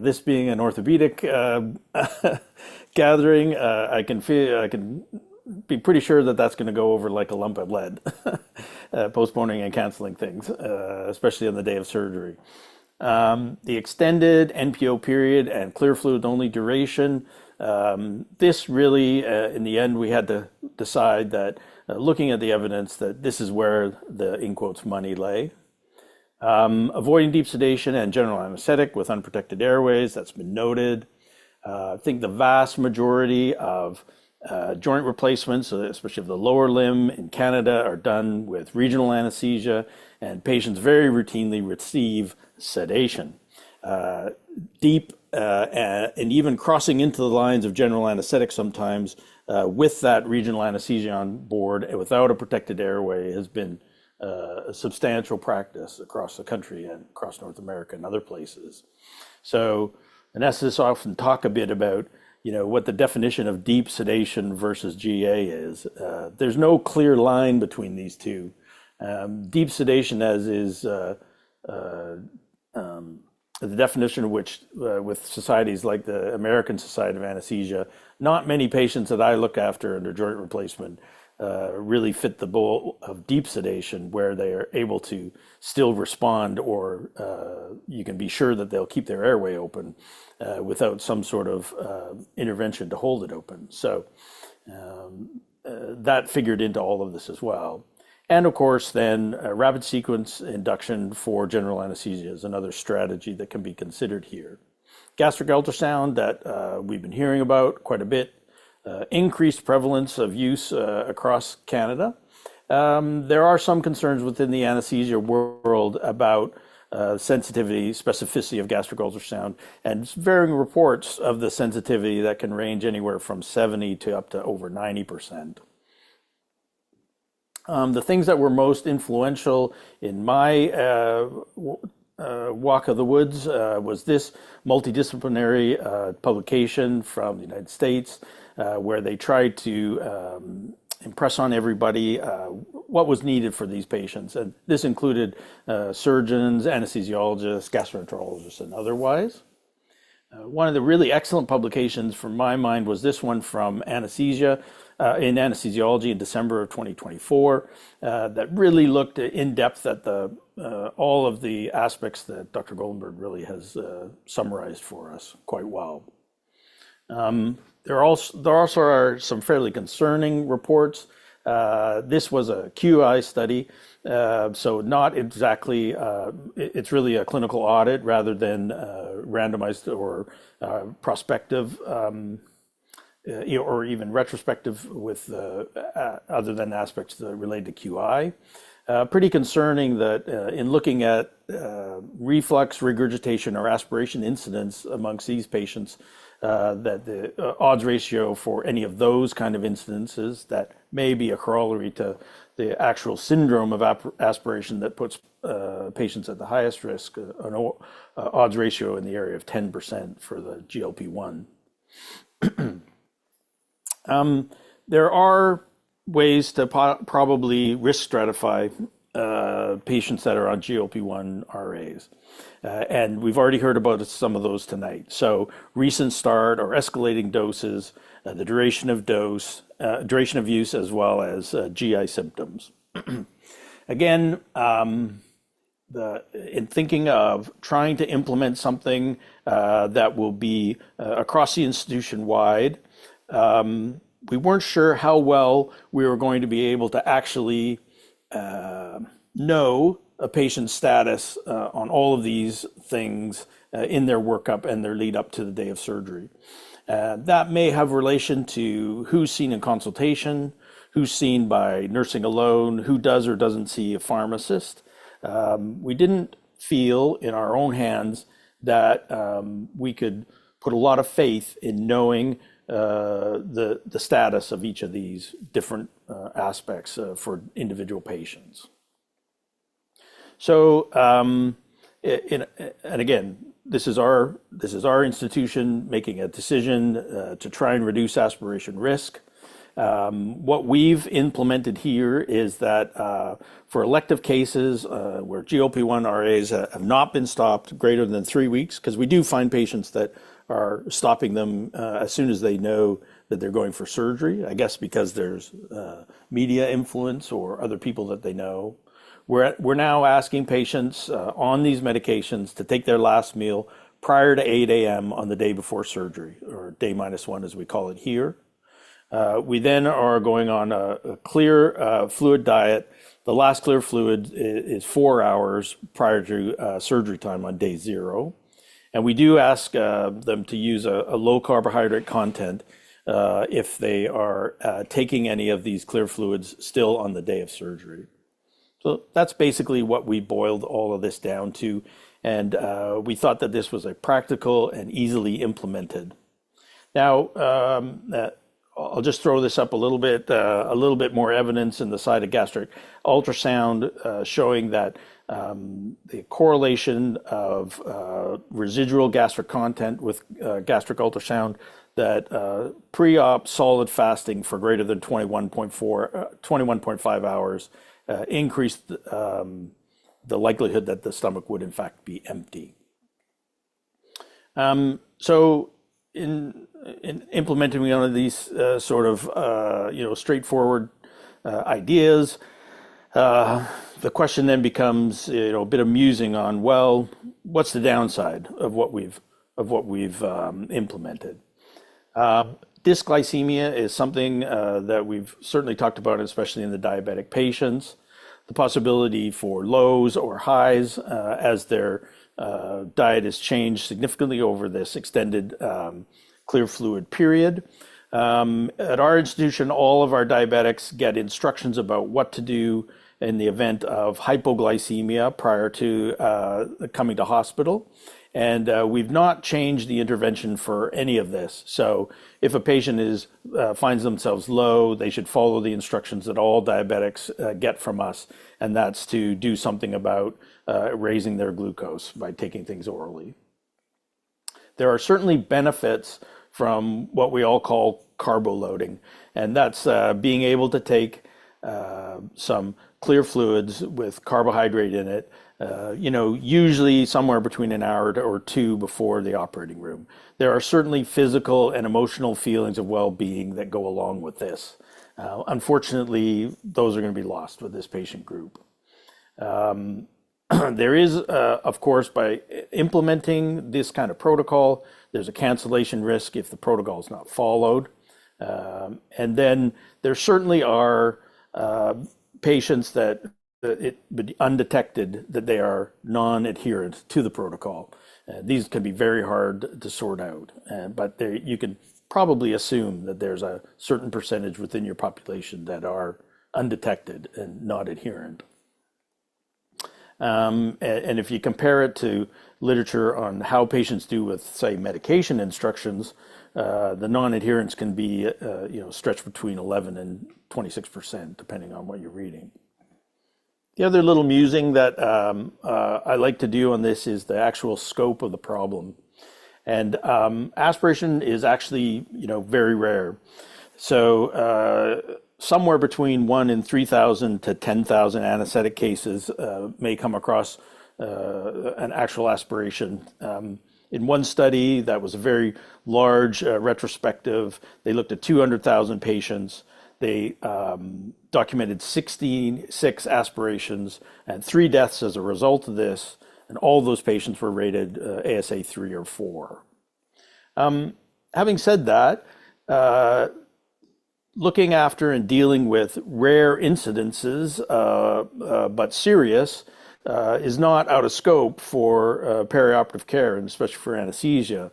This being an orthopedic gathering, I can be pretty sure that that's going to go over like a lump of lead. Postponing and canceling things, especially on the day of surgery. The extended NPO period and clear fluid only duration. This really, in the end, we had to decide that looking at the evidence that this is where the, in quotes, money lay. Avoiding deep sedation and general anesthetic with unprotected airways, that's been noted. I think the vast majority of joint replacements, especially of the lower limb in Canada, are done with regional anesthesia, and patients very routinely receive sedation. Deep and even crossing into the lines of general anesthetic sometimes with that regional anesthesia on board without a protected airway has been a substantial practice across the country and across North America and other places. So anesthetists often talk a bit about what the definition of deep sedation versus GA is. There's no clear line between these two. Deep sedation, as is the definition of which, with societies like the American Society of Anesthesia, not many patients that I look after under joint replacement really fit the bill of deep sedation, where they are able to still respond, or you can be sure that they'll keep their airway open without some sort of intervention to hold it open. So that figured into all of this as well. And of course, then rapid sequence induction for general anesthesia is another strategy that can be considered here. Gastric ultrasound that we've been hearing about quite a bit. Increased prevalence of use across Canada. There are some concerns within the anesthesia world about sensitivity, specificity of gastric ultrasound, and varying reports of the sensitivity that can range anywhere from 70 to up to over 90%. The things that were most influential in my walk of the woods was this multidisciplinary publication from the United States, where they tried to impress on everybody what was needed for these patients. And this included surgeons, anesthesiologists, gastroenterologists, and otherwise. One of the really excellent publications from my mind was this one from Anesthesia in Anesthesiology in December of 2024 that really looked in depth at all of the aspects that Dr. Goldenberg really has summarized for us quite well. There also are some fairly concerning reports. This was a QI study, so not exactly, it's really a clinical audit rather than randomized or prospective or even retrospective with other than aspects related to QI. Pretty concerning that in looking at reflux, regurgitation, or aspiration incidence amongst these patients, that the odds ratio for any of those kind of incidences that may be a corollary to the actual syndrome of aspiration that puts patients at the highest risk, an odds ratio in the area of 10% for the GLP-1. There are ways to probably risk stratify patients that are on GLP-1 RAs. And we've already heard about some of those tonight. So recent start or escalating doses, the duration of use, as well as GI symptoms. Again, in thinking of trying to implement something that will be across the institution wide, we weren't sure how well we were going to be able to actually know a patient's status on all of these things in their workup and their lead up to the day of surgery. That may have relation to who's seen in consultation, who's seen by nursing alone, who does or doesn't see a pharmacist. We didn't feel in our own hands that we could put a lot of faith in knowing the status of each of these different aspects for individual patients. So, and again, this is our institution making a decision to try and reduce aspiration risk. What we've implemented here is that for elective cases where GLP-1 RAs have not been stopped greater than 3 weeks, because we do find patients that are stopping them as soon as they know that they're going for surgery, I guess because there's media influence or other people that they know. We're now asking patients on these medications to take their last meal prior to 8 a.m. on the day before surgery, or day -1 as we call it here. We then are going on a clear fluid diet. The last clear fluid is 4 hours prior to surgery time on day 0. And we do ask them to use a low carbohydrate content if they are taking any of these clear fluids still on the day of surgery. So that's basically what we boiled all of this down to. And we thought that this was a practical and easily implemented. Now, I'll just throw this up a little bit more evidence in the side of gastric ultrasound showing that the correlation of residual gastric content with gastric ultrasound, that pre-op solid fasting for greater than 21.5 hours increased the likelihood that the stomach would in fact be empty. So in implementing one of these sort of straightforward ideas, the question then becomes a bit amusing on, well, what's the downside of what we've implemented? Dysglycemia is something that we've certainly talked about, especially in the diabetic patients. The possibility for lows or highs as their diet is changed significantly over this extended clear fluid period. At our institution, all of our diabetics get instructions about what to do in the event of hypoglycemia prior to coming to hospital. And we've not changed the intervention for any of this. So if a patient finds themselves low, they should follow the instructions that all diabetics get from us, and that's to do something about raising their glucose by taking things orally. There are certainly benefits from what we all call carbo loading, and that's being able to take some clear fluids with carbohydrate in it, usually somewhere between an hour or two before the operating room. There are certainly physical and emotional feelings of well-being that go along with this. Unfortunately, those are going to be lost with this patient group. There is, of course, by implementing this kind of protocol, there's a cancellation risk if the protocol is not followed. And then there certainly are patients that it would be undetected that they are non-adherent to the protocol. These can be very hard to sort out, but you can probably assume that there's a certain percentage within your population that are undetected and not adherent. And if you compare it to literature on how patients do with, say, medication instructions, the non-adherence can be, stretched between 11 and 26%, depending on what you're reading. The other little musing that I like to do on this is the actual scope of the problem. And aspiration is actually, very rare. So somewhere between 1 in 3,000 to 10,000 anesthetic cases may come across an actual aspiration. In one study that was a very large retrospective, they looked at 200,000 patients. They documented 66 aspirations and 3 deaths as a result of this, and all those patients were rated ASA 3 or 4. Having said that, looking after and dealing with rare incidences, but serious, is not out of scope for perioperative care, and especially for anesthesia.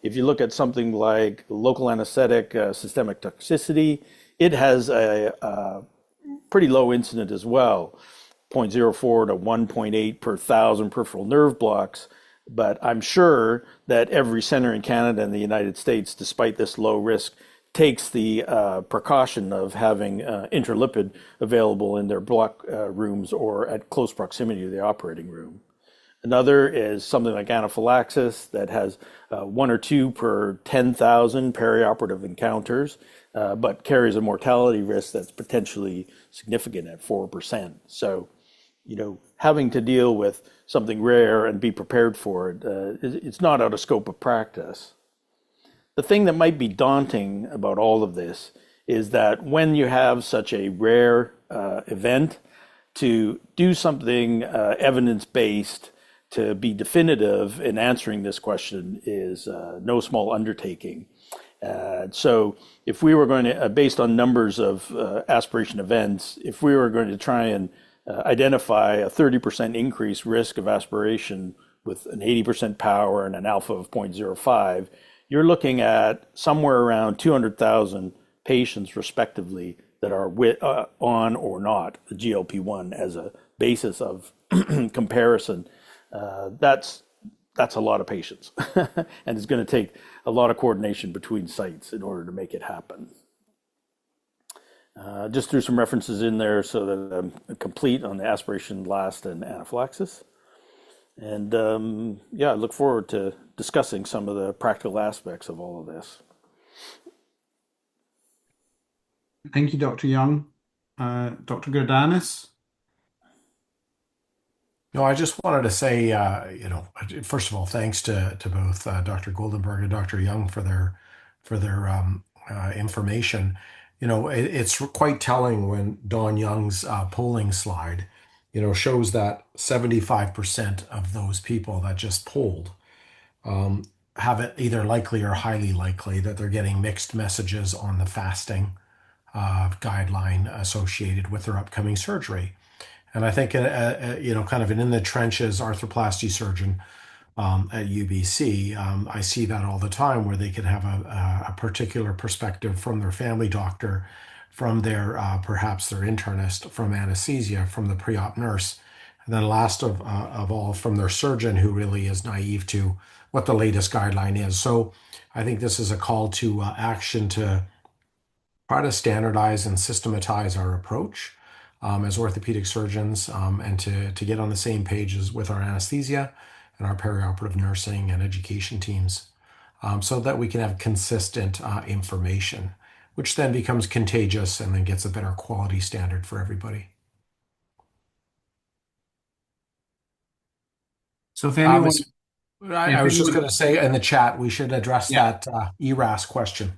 If you look at something like local anesthetic, systemic toxicity, it has a pretty low incident as well, 0.04 to 1.8 per thousand peripheral nerve blocks. But I'm sure that every center in Canada and the United States, despite this low risk, takes the precaution of having intralipid available in their block rooms or at close proximity to the operating room. Another is something like anaphylaxis that has 1 or 2 per 10,000 perioperative encounters, but carries a mortality risk that's potentially significant at 4%. So, having to deal with something rare and be prepared for it, it's not out of scope of practice. The thing that might be daunting about all of this is that when you have such a rare event, to do something evidence-based to be definitive in answering this question is no small undertaking. So if we were going to, based on numbers of aspiration events, if we were going to try and identify a 30% increased risk of aspiration with an 80% power and an alpha of 0.05, you're looking at somewhere around 200,000 patients respectively that are on or not the GLP-1 as a basis of comparison. That's a lot of patients, and it's going to take a lot of coordination between sites in order to make it happen. Just threw some references in there so that I'm complete on the aspiration, last, and anaphylaxis. And I look forward to discussing some of the practical aspects of all of this. Thank you, Dr. Young. Dr. Greidanus? No, I just wanted to say, first of all, thanks to both Dr. Goldenberg and Dr. Young for their information. It's quite telling when Don Young's polling slide, shows that 75% of those people that just polled have it either likely or highly likely that they're getting mixed messages on the fasting guideline associated with their upcoming surgery. And I think, kind of an in the trenches arthroplasty surgeon, at UBC. I see that all the time where they could have a particular perspective from their family doctor, from their perhaps their internist, from anesthesia, from the pre-op nurse, and then last of all from their surgeon who really is naive to what the latest guideline is. So I think this is a call to action to try to standardize and systematize our approach as orthopedic surgeons, and to get on the same pages with our anesthesia and our perioperative nursing and education teams, so that we can have consistent information, which then becomes contagious and then gets a better quality standard for everybody. So if anyone, I was just going to say in the chat, we should address yeah. that ERAS question.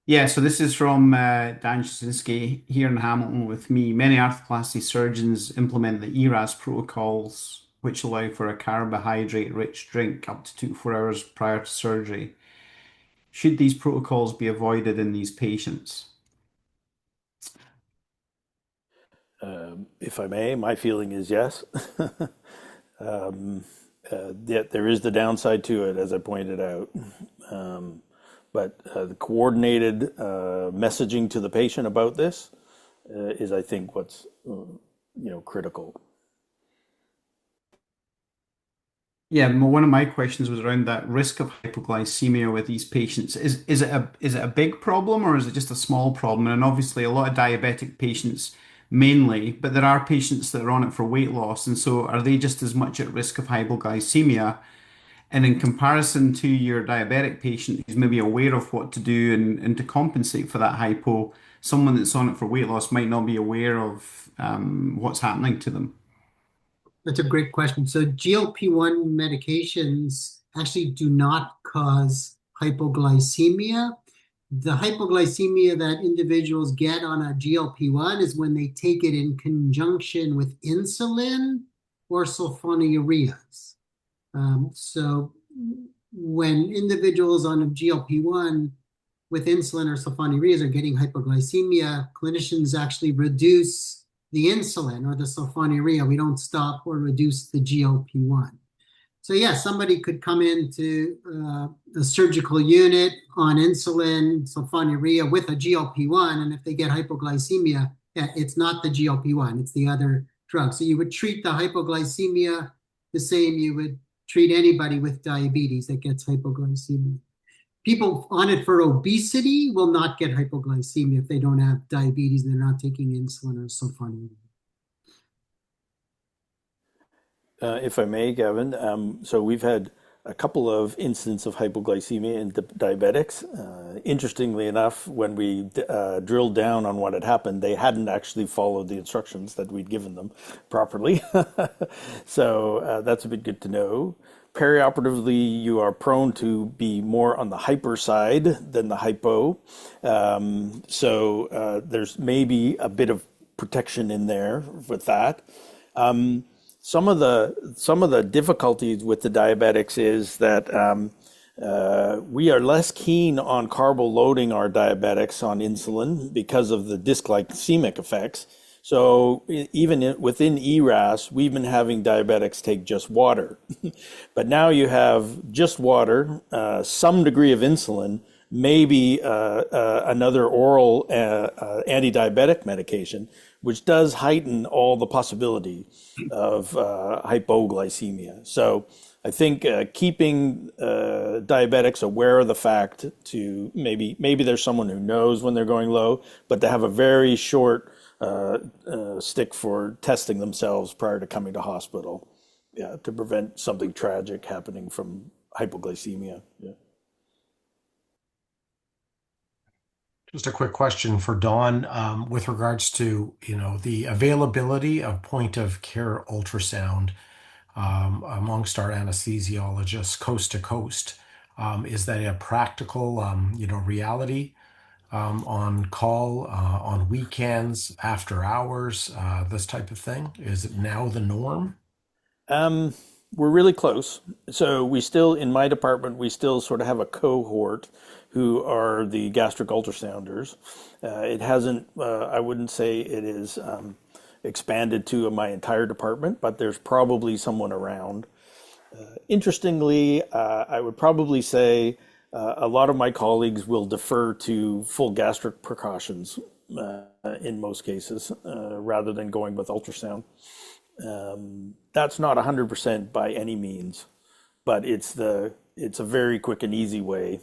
Yeah, so this is from Dan Jasinski here in Hamilton with me. Many arthroplasty surgeons implement the ERAS protocols, which allow for a carbohydrate-rich drink up to 4 hours prior to surgery. Should these protocols be avoided in these patients? If I may, my feeling is yes. Yet there is the downside to it, as I pointed out. But the coordinated messaging to the patient about this is, I think, what's critical. Yeah, one of my questions was around that risk of hypoglycemia with these patients. Is it a big problem or is it just a small problem? And obviously, a lot of diabetic patients mainly, but there are patients that are on it for weight loss, and so are they just as much at risk of hypoglycemia? And in comparison to your diabetic patient who's maybe aware of what to do and to compensate for that hypo, someone that's on it for weight loss might not be aware of what's happening to them. That's a great question. So GLP-1 medications actually do not cause hypoglycemia. The hypoglycemia that individuals get on a GLP-1 is when they take it in conjunction with insulin or sulfonylureas. So when individuals on a GLP-1 with insulin or sulfonylureas are getting hypoglycemia, clinicians actually reduce the insulin or the sulfonylurea. We don't stop or reduce the GLP-1. So yeah, somebody could come into a surgical unit on insulin, sulfonylurea with a GLP-1, and if they get hypoglycemia, yeah, it's not the GLP-1, it's the other drug. So you would treat the hypoglycemia the same you would treat anybody with diabetes that gets hypoglycemia. People on it for obesity will not get hypoglycemia if they don't have diabetes and they're not taking insulin or sulfonylurea. If I may, Gavin, so we've had a couple of incidents of hypoglycemia in diabetics. Interestingly enough, when we drilled down on what had happened, they hadn't actually followed the instructions that we'd given them properly. So that's a bit good to know. Perioperatively, you are prone to be more on the hyper side than the hypo. So there's maybe a bit of protection in there with that. Some of the difficulties with the diabetics is that we are less keen on carbo loading our diabetics on insulin because of the dysglycemic effects. So even within ERAS, we've been having diabetics take just water. But now you have just water, some degree of insulin, maybe another oral anti-diabetic medication, which does heighten all the possibility of hypoglycemia. So I think keeping diabetics aware of the fact to maybe there's someone who knows when they're going low, but to have a very short stick for testing themselves prior to coming to hospital, yeah, to prevent something tragic happening from hypoglycemia. Yeah. Just a quick question for Dawn, with regards to, the availability of point of care ultrasound amongst our anesthesiologists coast to coast. Is that a practical, reality on call, on weekends, after hours, this type of thing? Is it now the norm? We're really close. So we still, in my department, we still sort of have a cohort who are the gastric ultrasounders. It hasn't, I wouldn't say it is expanded to my entire department, but there's probably someone around. Interestingly, I would probably say a lot of my colleagues will defer to full gastric precautions in most cases rather than going with ultrasound. That's not 100% by any means, but it's a very quick and easy way.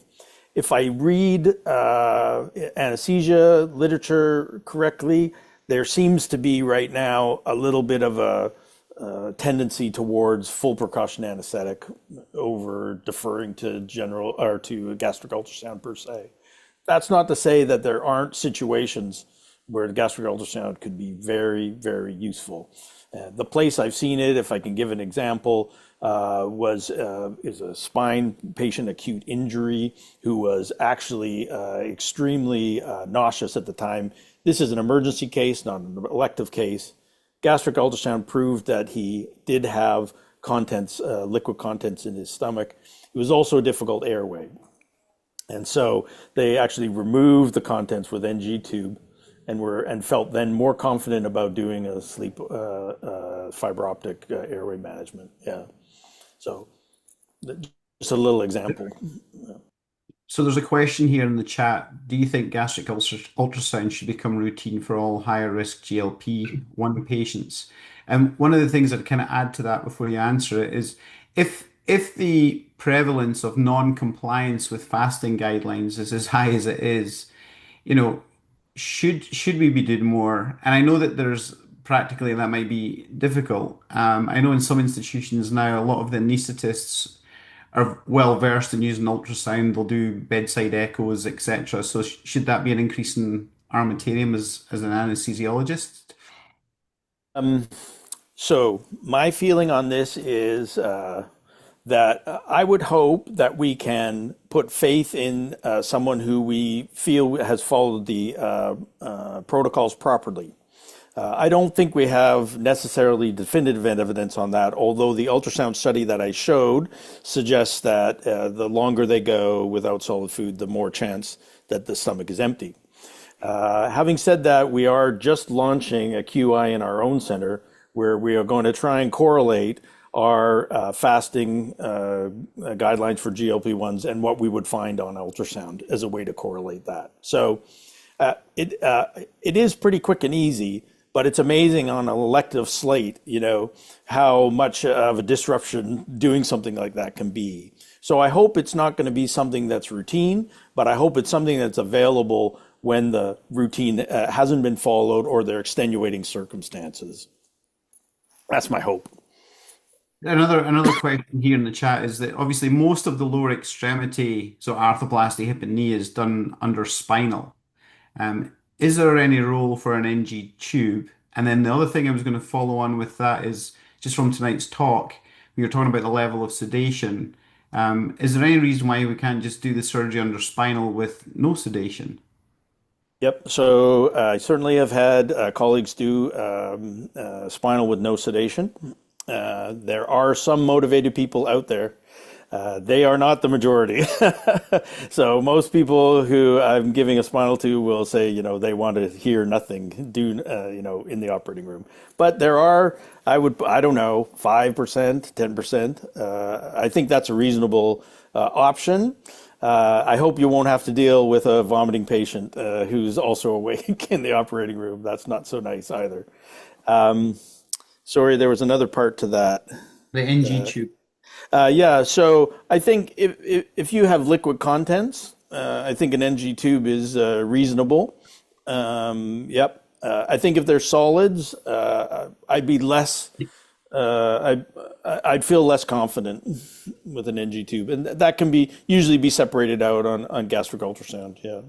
If I read anesthesia literature correctly, there seems to be right now a little bit of a tendency towards full precaution anesthetic over deferring to general or to gastric ultrasound per se. That's not to say that there aren't situations where the gastric ultrasound could be very, very useful. The place I've seen it, if I can give an example, is a spine patient, acute injury, who was actually extremely nauseous at the time. This is an emergency case, not an elective case. Gastric ultrasound proved that he did have contents, liquid contents in his stomach. It was also a difficult airway. And so they actually removed the contents with NG tube and felt then more confident about doing a sleep fiber optic airway management. Yeah. So just a little example. So there's a question here in the chat. Do you think gastric ultrasound should become routine for all higher risk GLP-1 patients? And one of the things I'd kind of add to that before you answer it is if the prevalence of non-compliance with fasting guidelines is as high as it is, you know, should we be doing more? And I know that there's practically that might be difficult. I know in some institutions now, a lot of the anaesthetists are well versed in using ultrasound. They'll do bedside echoes, etc. So should that be an increase in armamentarium as an anesthesiologist? So my feeling on this is that I would hope that we can put faith in someone who we feel has followed the protocols properly. I don't think we have necessarily definitive evidence on that, although the ultrasound study that I showed suggests that the longer they go without solid food, the more chance that the stomach is empty. Having said that, we are just launching a QI in our own center where we are going to try and correlate our fasting guidelines for GLP-1s and what we would find on ultrasound as a way to correlate that. So it is pretty quick and easy, but it's amazing on an elective slate, how much of a disruption doing something like that can be. So I hope it's not going to be something that's routine, but I hope it's something that's available when the routine hasn't been followed or there are extenuating circumstances. That's my hope. Another question here in the chat is that obviously most of the lower extremity, so arthroplasty, hip and knee, is done under spinal. Is there any role for an NG tube? And then the other thing I was going to follow on with that is just from tonight's talk, we were talking about the level of sedation. Is there any reason why we can't just do the surgery under spinal with no sedation? Yep. So I certainly have had colleagues do spinal with no sedation. There are some motivated people out there. They are not the majority. So most people who I'm giving a spinal to will say, they want to hear nothing in the operating room. But there are, I don't know, 5%, 10%. I think that's a reasonable option. I hope you won't have to deal with a vomiting patient who's also awake in the operating room. That's not so nice either. Sorry, there was another part to that. The NG tube. Yeah, so I think if you have liquid contents, I think an NG tube is reasonable. Yep. I think if they're solids, I'd be less. I'd feel less confident with an NG tube, and that can usually be separated out on gastric ultrasound. Yeah.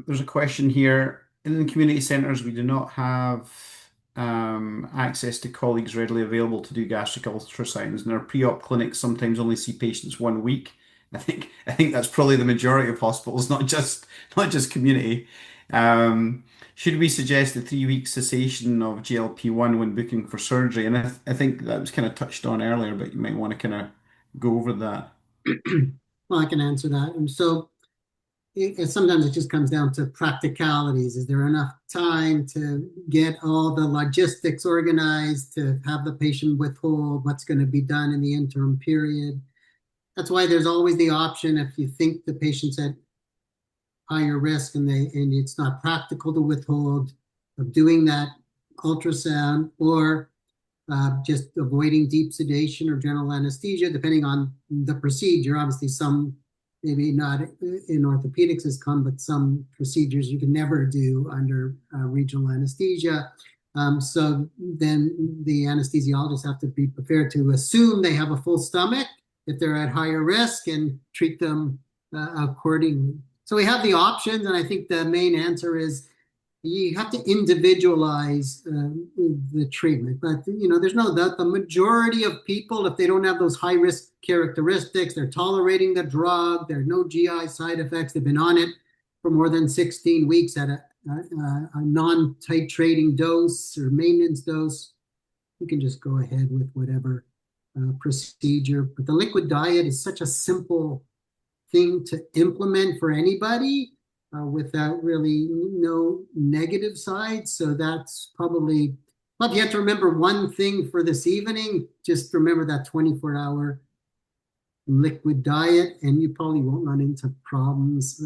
There's a question here. In the community centers, we do not have access to colleagues readily available to do gastric ultrasounds, and our pre-op clinics sometimes only see patients 1 week. I think that's probably the majority of hospitals, not just community. Should we suggest a 3-week cessation of GLP-1 when booking for surgery? And I think that was kind of touched on earlier, but you might want to kind of go over that. Well, I can answer that. And so sometimes it just comes down to practicalities. Is there enough time to get all the logistics organized, to have the patient withhold what's going to be done in the interim period? That's why there's always the option, if you think the patient's at higher risk and it's not practical to withhold, of doing that ultrasound, or just avoiding deep sedation or general anesthesia, depending on the procedure. Obviously, some, maybe not in orthopedics has come, but some procedures you can never do under regional anesthesia. So then the anesthesiologists have to be prepared to assume they have a full stomach if they're at higher risk, and treat them accordingly. So we have the options, and I think the main answer is you have to individualize the treatment. But there's no doubt the majority of people, if they don't have those high risk characteristics, they're tolerating the drug, there are no GI side effects, they've been on it for more than 16 weeks at a non-titrating dose or maintenance dose, you can just go ahead with whatever procedure. But the liquid diet is such a simple thing to implement for anybody, without really no negative sides. So that's probably, but you have to remember one thing for this evening. Just remember that 24-hour liquid diet, and you probably won't run into problems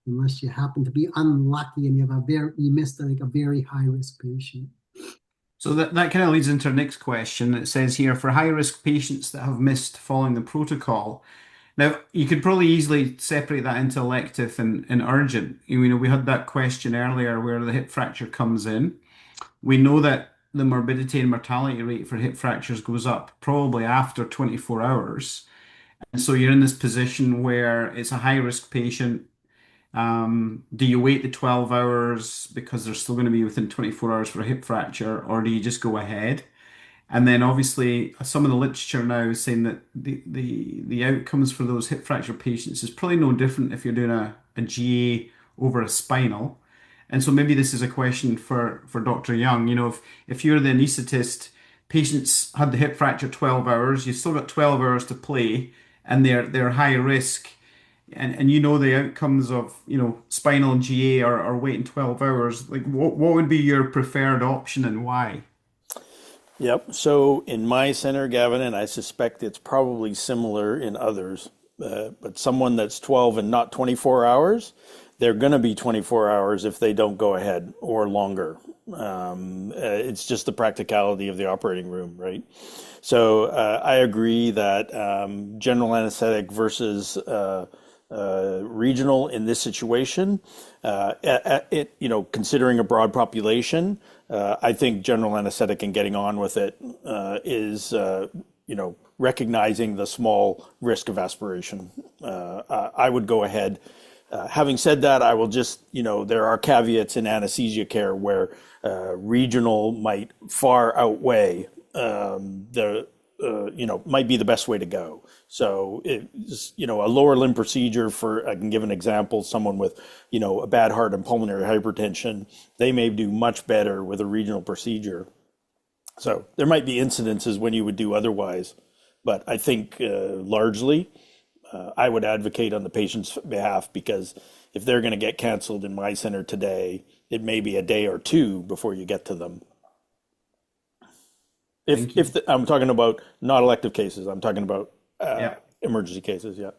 unless you happen to be unlucky and you missed like a very high risk patient. So that kind of leads into our next question. It says here, for high risk patients that have missed following the protocol. Now, you could probably easily separate that into elective and urgent. We had that question earlier where the hip fracture comes in. We know that the morbidity and mortality rate for hip fractures goes up probably after 24 hours. And so you're in this position where it's a high risk patient. Do you wait the 12 hours because they're still going to be within 24 hours for a hip fracture, or do you just go ahead? And then obviously some of the literature now is saying that the outcomes for those hip fracture patients is probably no different if you're doing a GA over a spinal. And so maybe this is a question for Dr. Young. If you're the anesthetist, patients had the hip fracture 12 hours, you've still got 12 hours to play, and they're high risk. And the outcomes of spinal and GA are waiting 12 hours. Like what would be your preferred option and why? Yep. So in my center, Gavin, and I suspect it's probably similar in others, but someone that's 12 and not 24 hours, they're going to be 24 hours if they don't go ahead, or longer. It's just the practicality of the operating room, right? So I agree that general anesthetic versus regional in this situation, considering a broad population, I think general anesthetic and getting on with it is recognizing the small risk of aspiration. I would go ahead. Having said that, I will just, there are caveats in anesthesia care where regional might far outweigh might be the best way to go. So a lower limb procedure, I can give an example, someone with, a bad heart and pulmonary hypertension, they may do much better with a regional procedure. So there might be incidences when you would do otherwise, but I think largely I would advocate on the patient's behalf, because if they're going to get canceled in my center today, it may be a day or two before you get to them. I'm talking about not elective cases, I'm talking about emergency cases. Yeah.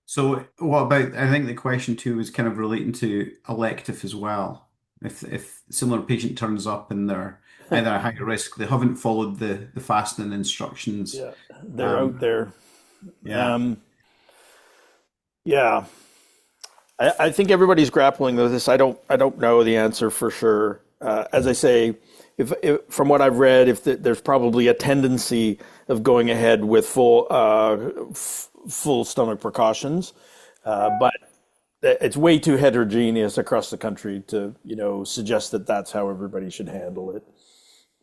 So what about, I think the question too is kind of relating to elective as well. If similar patient turns up and they're either a higher risk, they haven't followed the fasting instructions. Yeah, they're out there. Yeah. Yeah. I think everybody's grappling with this. I don't know the answer for sure. As I say, if from what I've read, there's probably a tendency of going ahead with full stomach precautions, but it's way too heterogeneous across the country to suggest that that's how everybody should handle it.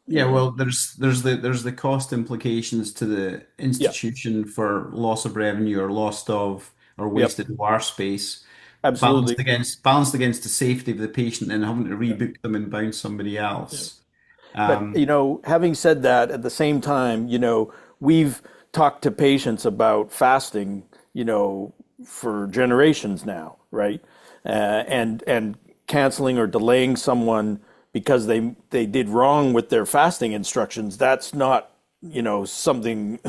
Yeah, well, there's the cost implications to the institution for loss of revenue or loss of or wasted OR space. Absolutely. Balanced against the safety of the patient and having to rebook them and bounce somebody else. But having said that, at the same time, we've talked to patients about fasting, for generations now, right? and canceling or delaying someone because they did wrong with their fasting instructions, that's not, something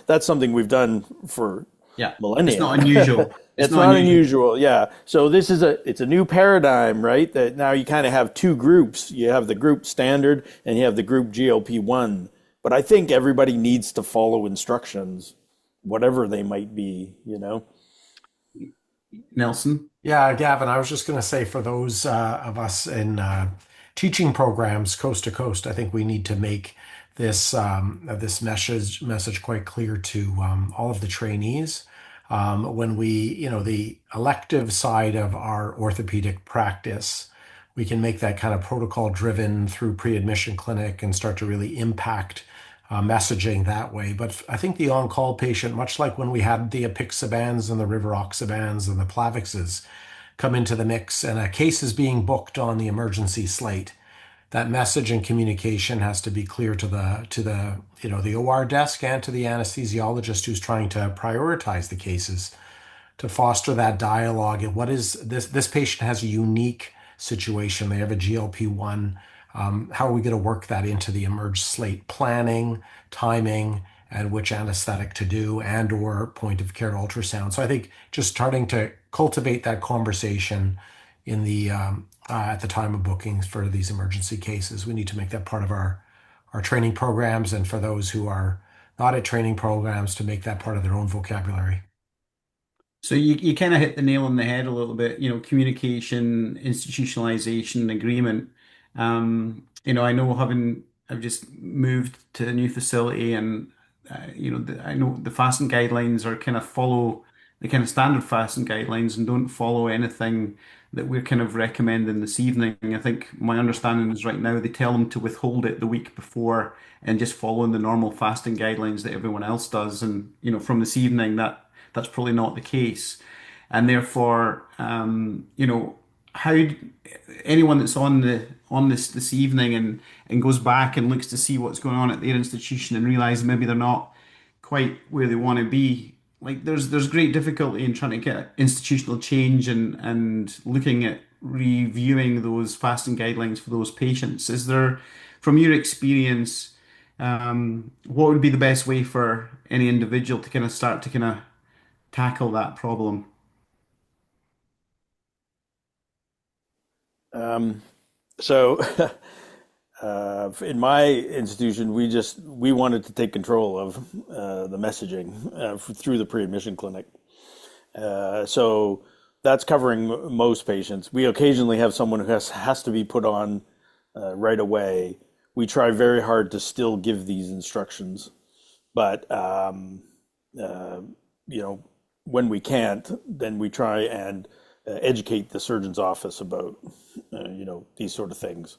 that's something we've done for Yeah, it's millennia. not unusual. It's It's not not unusual. unusual, yeah. So it's a new paradigm, right? That now you kind of have two groups. You have the group standard and you have the group GLP-1. But I think everybody needs to follow instructions, whatever they might be. Nelson? Yeah, Gavin, I was just going to say for those of us in teaching programs coast to coast, I think we need to make this message quite clear to all of the trainees. When the elective side of our orthopedic practice, we can make that kind of protocol driven through pre-admission clinic and start to really impact messaging that way. But I think the on-call patient, much like when we had the apixabans and the rivaroxabans and the Plavixes come into the mix and a case is being booked on the emergency slate, that message and communication has to be clear to the OR desk and to the anesthesiologist who's trying to prioritize the cases, to foster that dialogue. And what is this patient has a unique situation. They have a GLP-1. How are we going to work that into the emerge slate planning, timing, and which anesthetic to do, and or point of care ultrasound? So I think just starting to cultivate that conversation in the at the time of bookings for these emergency cases, we need to make that part of our training programs, and for those who are not at training programs, to make that part of their own vocabulary. So you kind of hit the nail on the head a little bit, communication, institutionalization, agreement. I know I've just moved to a new facility and, I know the fasting guidelines are kind of follow the kind of standard fasting guidelines and don't follow anything that we're kind of recommending this evening. I think my understanding is right now they tell them to withhold it the week before and just following the normal fasting guidelines that everyone else does. And, from this evening, that's probably not the case. And therefore, how anyone that's on this evening and goes back and looks to see what's going on at their institution and realize maybe they're not quite where they want to be. Like there's great difficulty in trying to get institutional change and looking at reviewing those fasting guidelines for those patients. Is there, from your experience, what would be the best way for any individual to kind of start to kind of tackle that problem? So in my institution, we wanted to take control of the messaging through the pre-admission clinic. So that's covering most patients. We occasionally have someone who has to be put on right away. We try very hard to still give these instructions, but when we can't, then we try and educate the surgeon's office about these sort of things.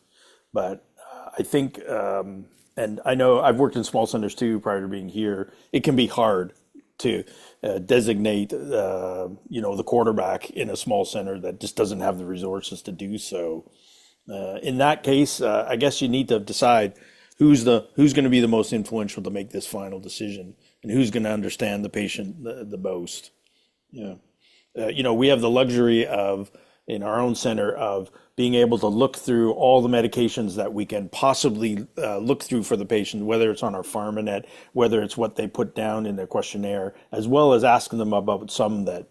But I think, and I know I've worked in small centers too prior to being here. It can be hard to designate, the quarterback in a small center that just doesn't have the resources to do so. In that case, I guess you need to decide who's going to be the most influential to make this final decision, and who's going to understand the patient the most. Yeah. We have the luxury in our own center of being able to look through all the medications that we can possibly look through for the patient, whether it's on our PharmaNet, whether it's what they put down in their questionnaire, as well as asking them about some that,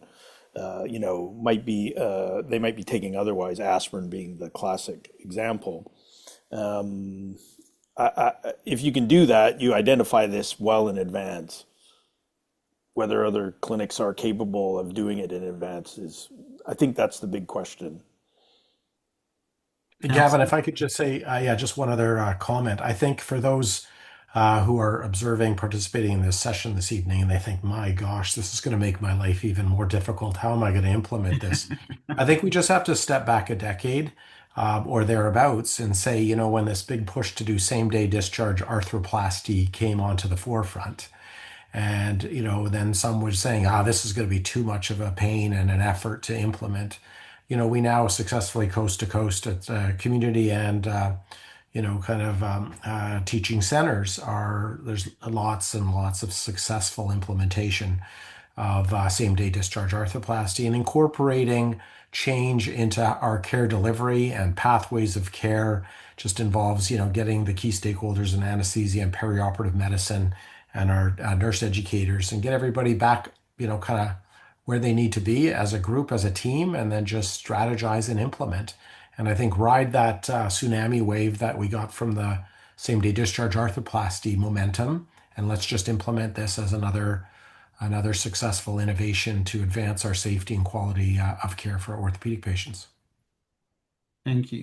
they might be taking otherwise, aspirin being the classic example. If you can do that, you identify this well in advance. Whether other clinics are capable of doing it in advance I think that's the big question. Gavin, if I could just say, just one other comment. I think for those who are observing, participating in this session this evening, and they think, my gosh, this is going to make my life even more difficult. How am I going to implement this? I think we just have to step back a decade or thereabouts and say, when this big push to do same-day discharge arthroplasty came onto the forefront, and, then some were saying, this is going to be too much of a pain and an effort to implement. We now successfully coast to coast at community and, teaching centers there's lots and lots of successful implementation. of same-day discharge arthroplasty, and incorporating change into our care delivery and pathways of care just involves, getting the key stakeholders in anesthesia and perioperative medicine and our nurse educators and get everybody back, kind of where they need to be as a group, as a team, and then just strategize and implement. And I think ride that tsunami wave that we got from the same-day discharge arthroplasty momentum, and let's just implement this as another successful innovation to advance our safety and quality of care for orthopedic patients. Thank you.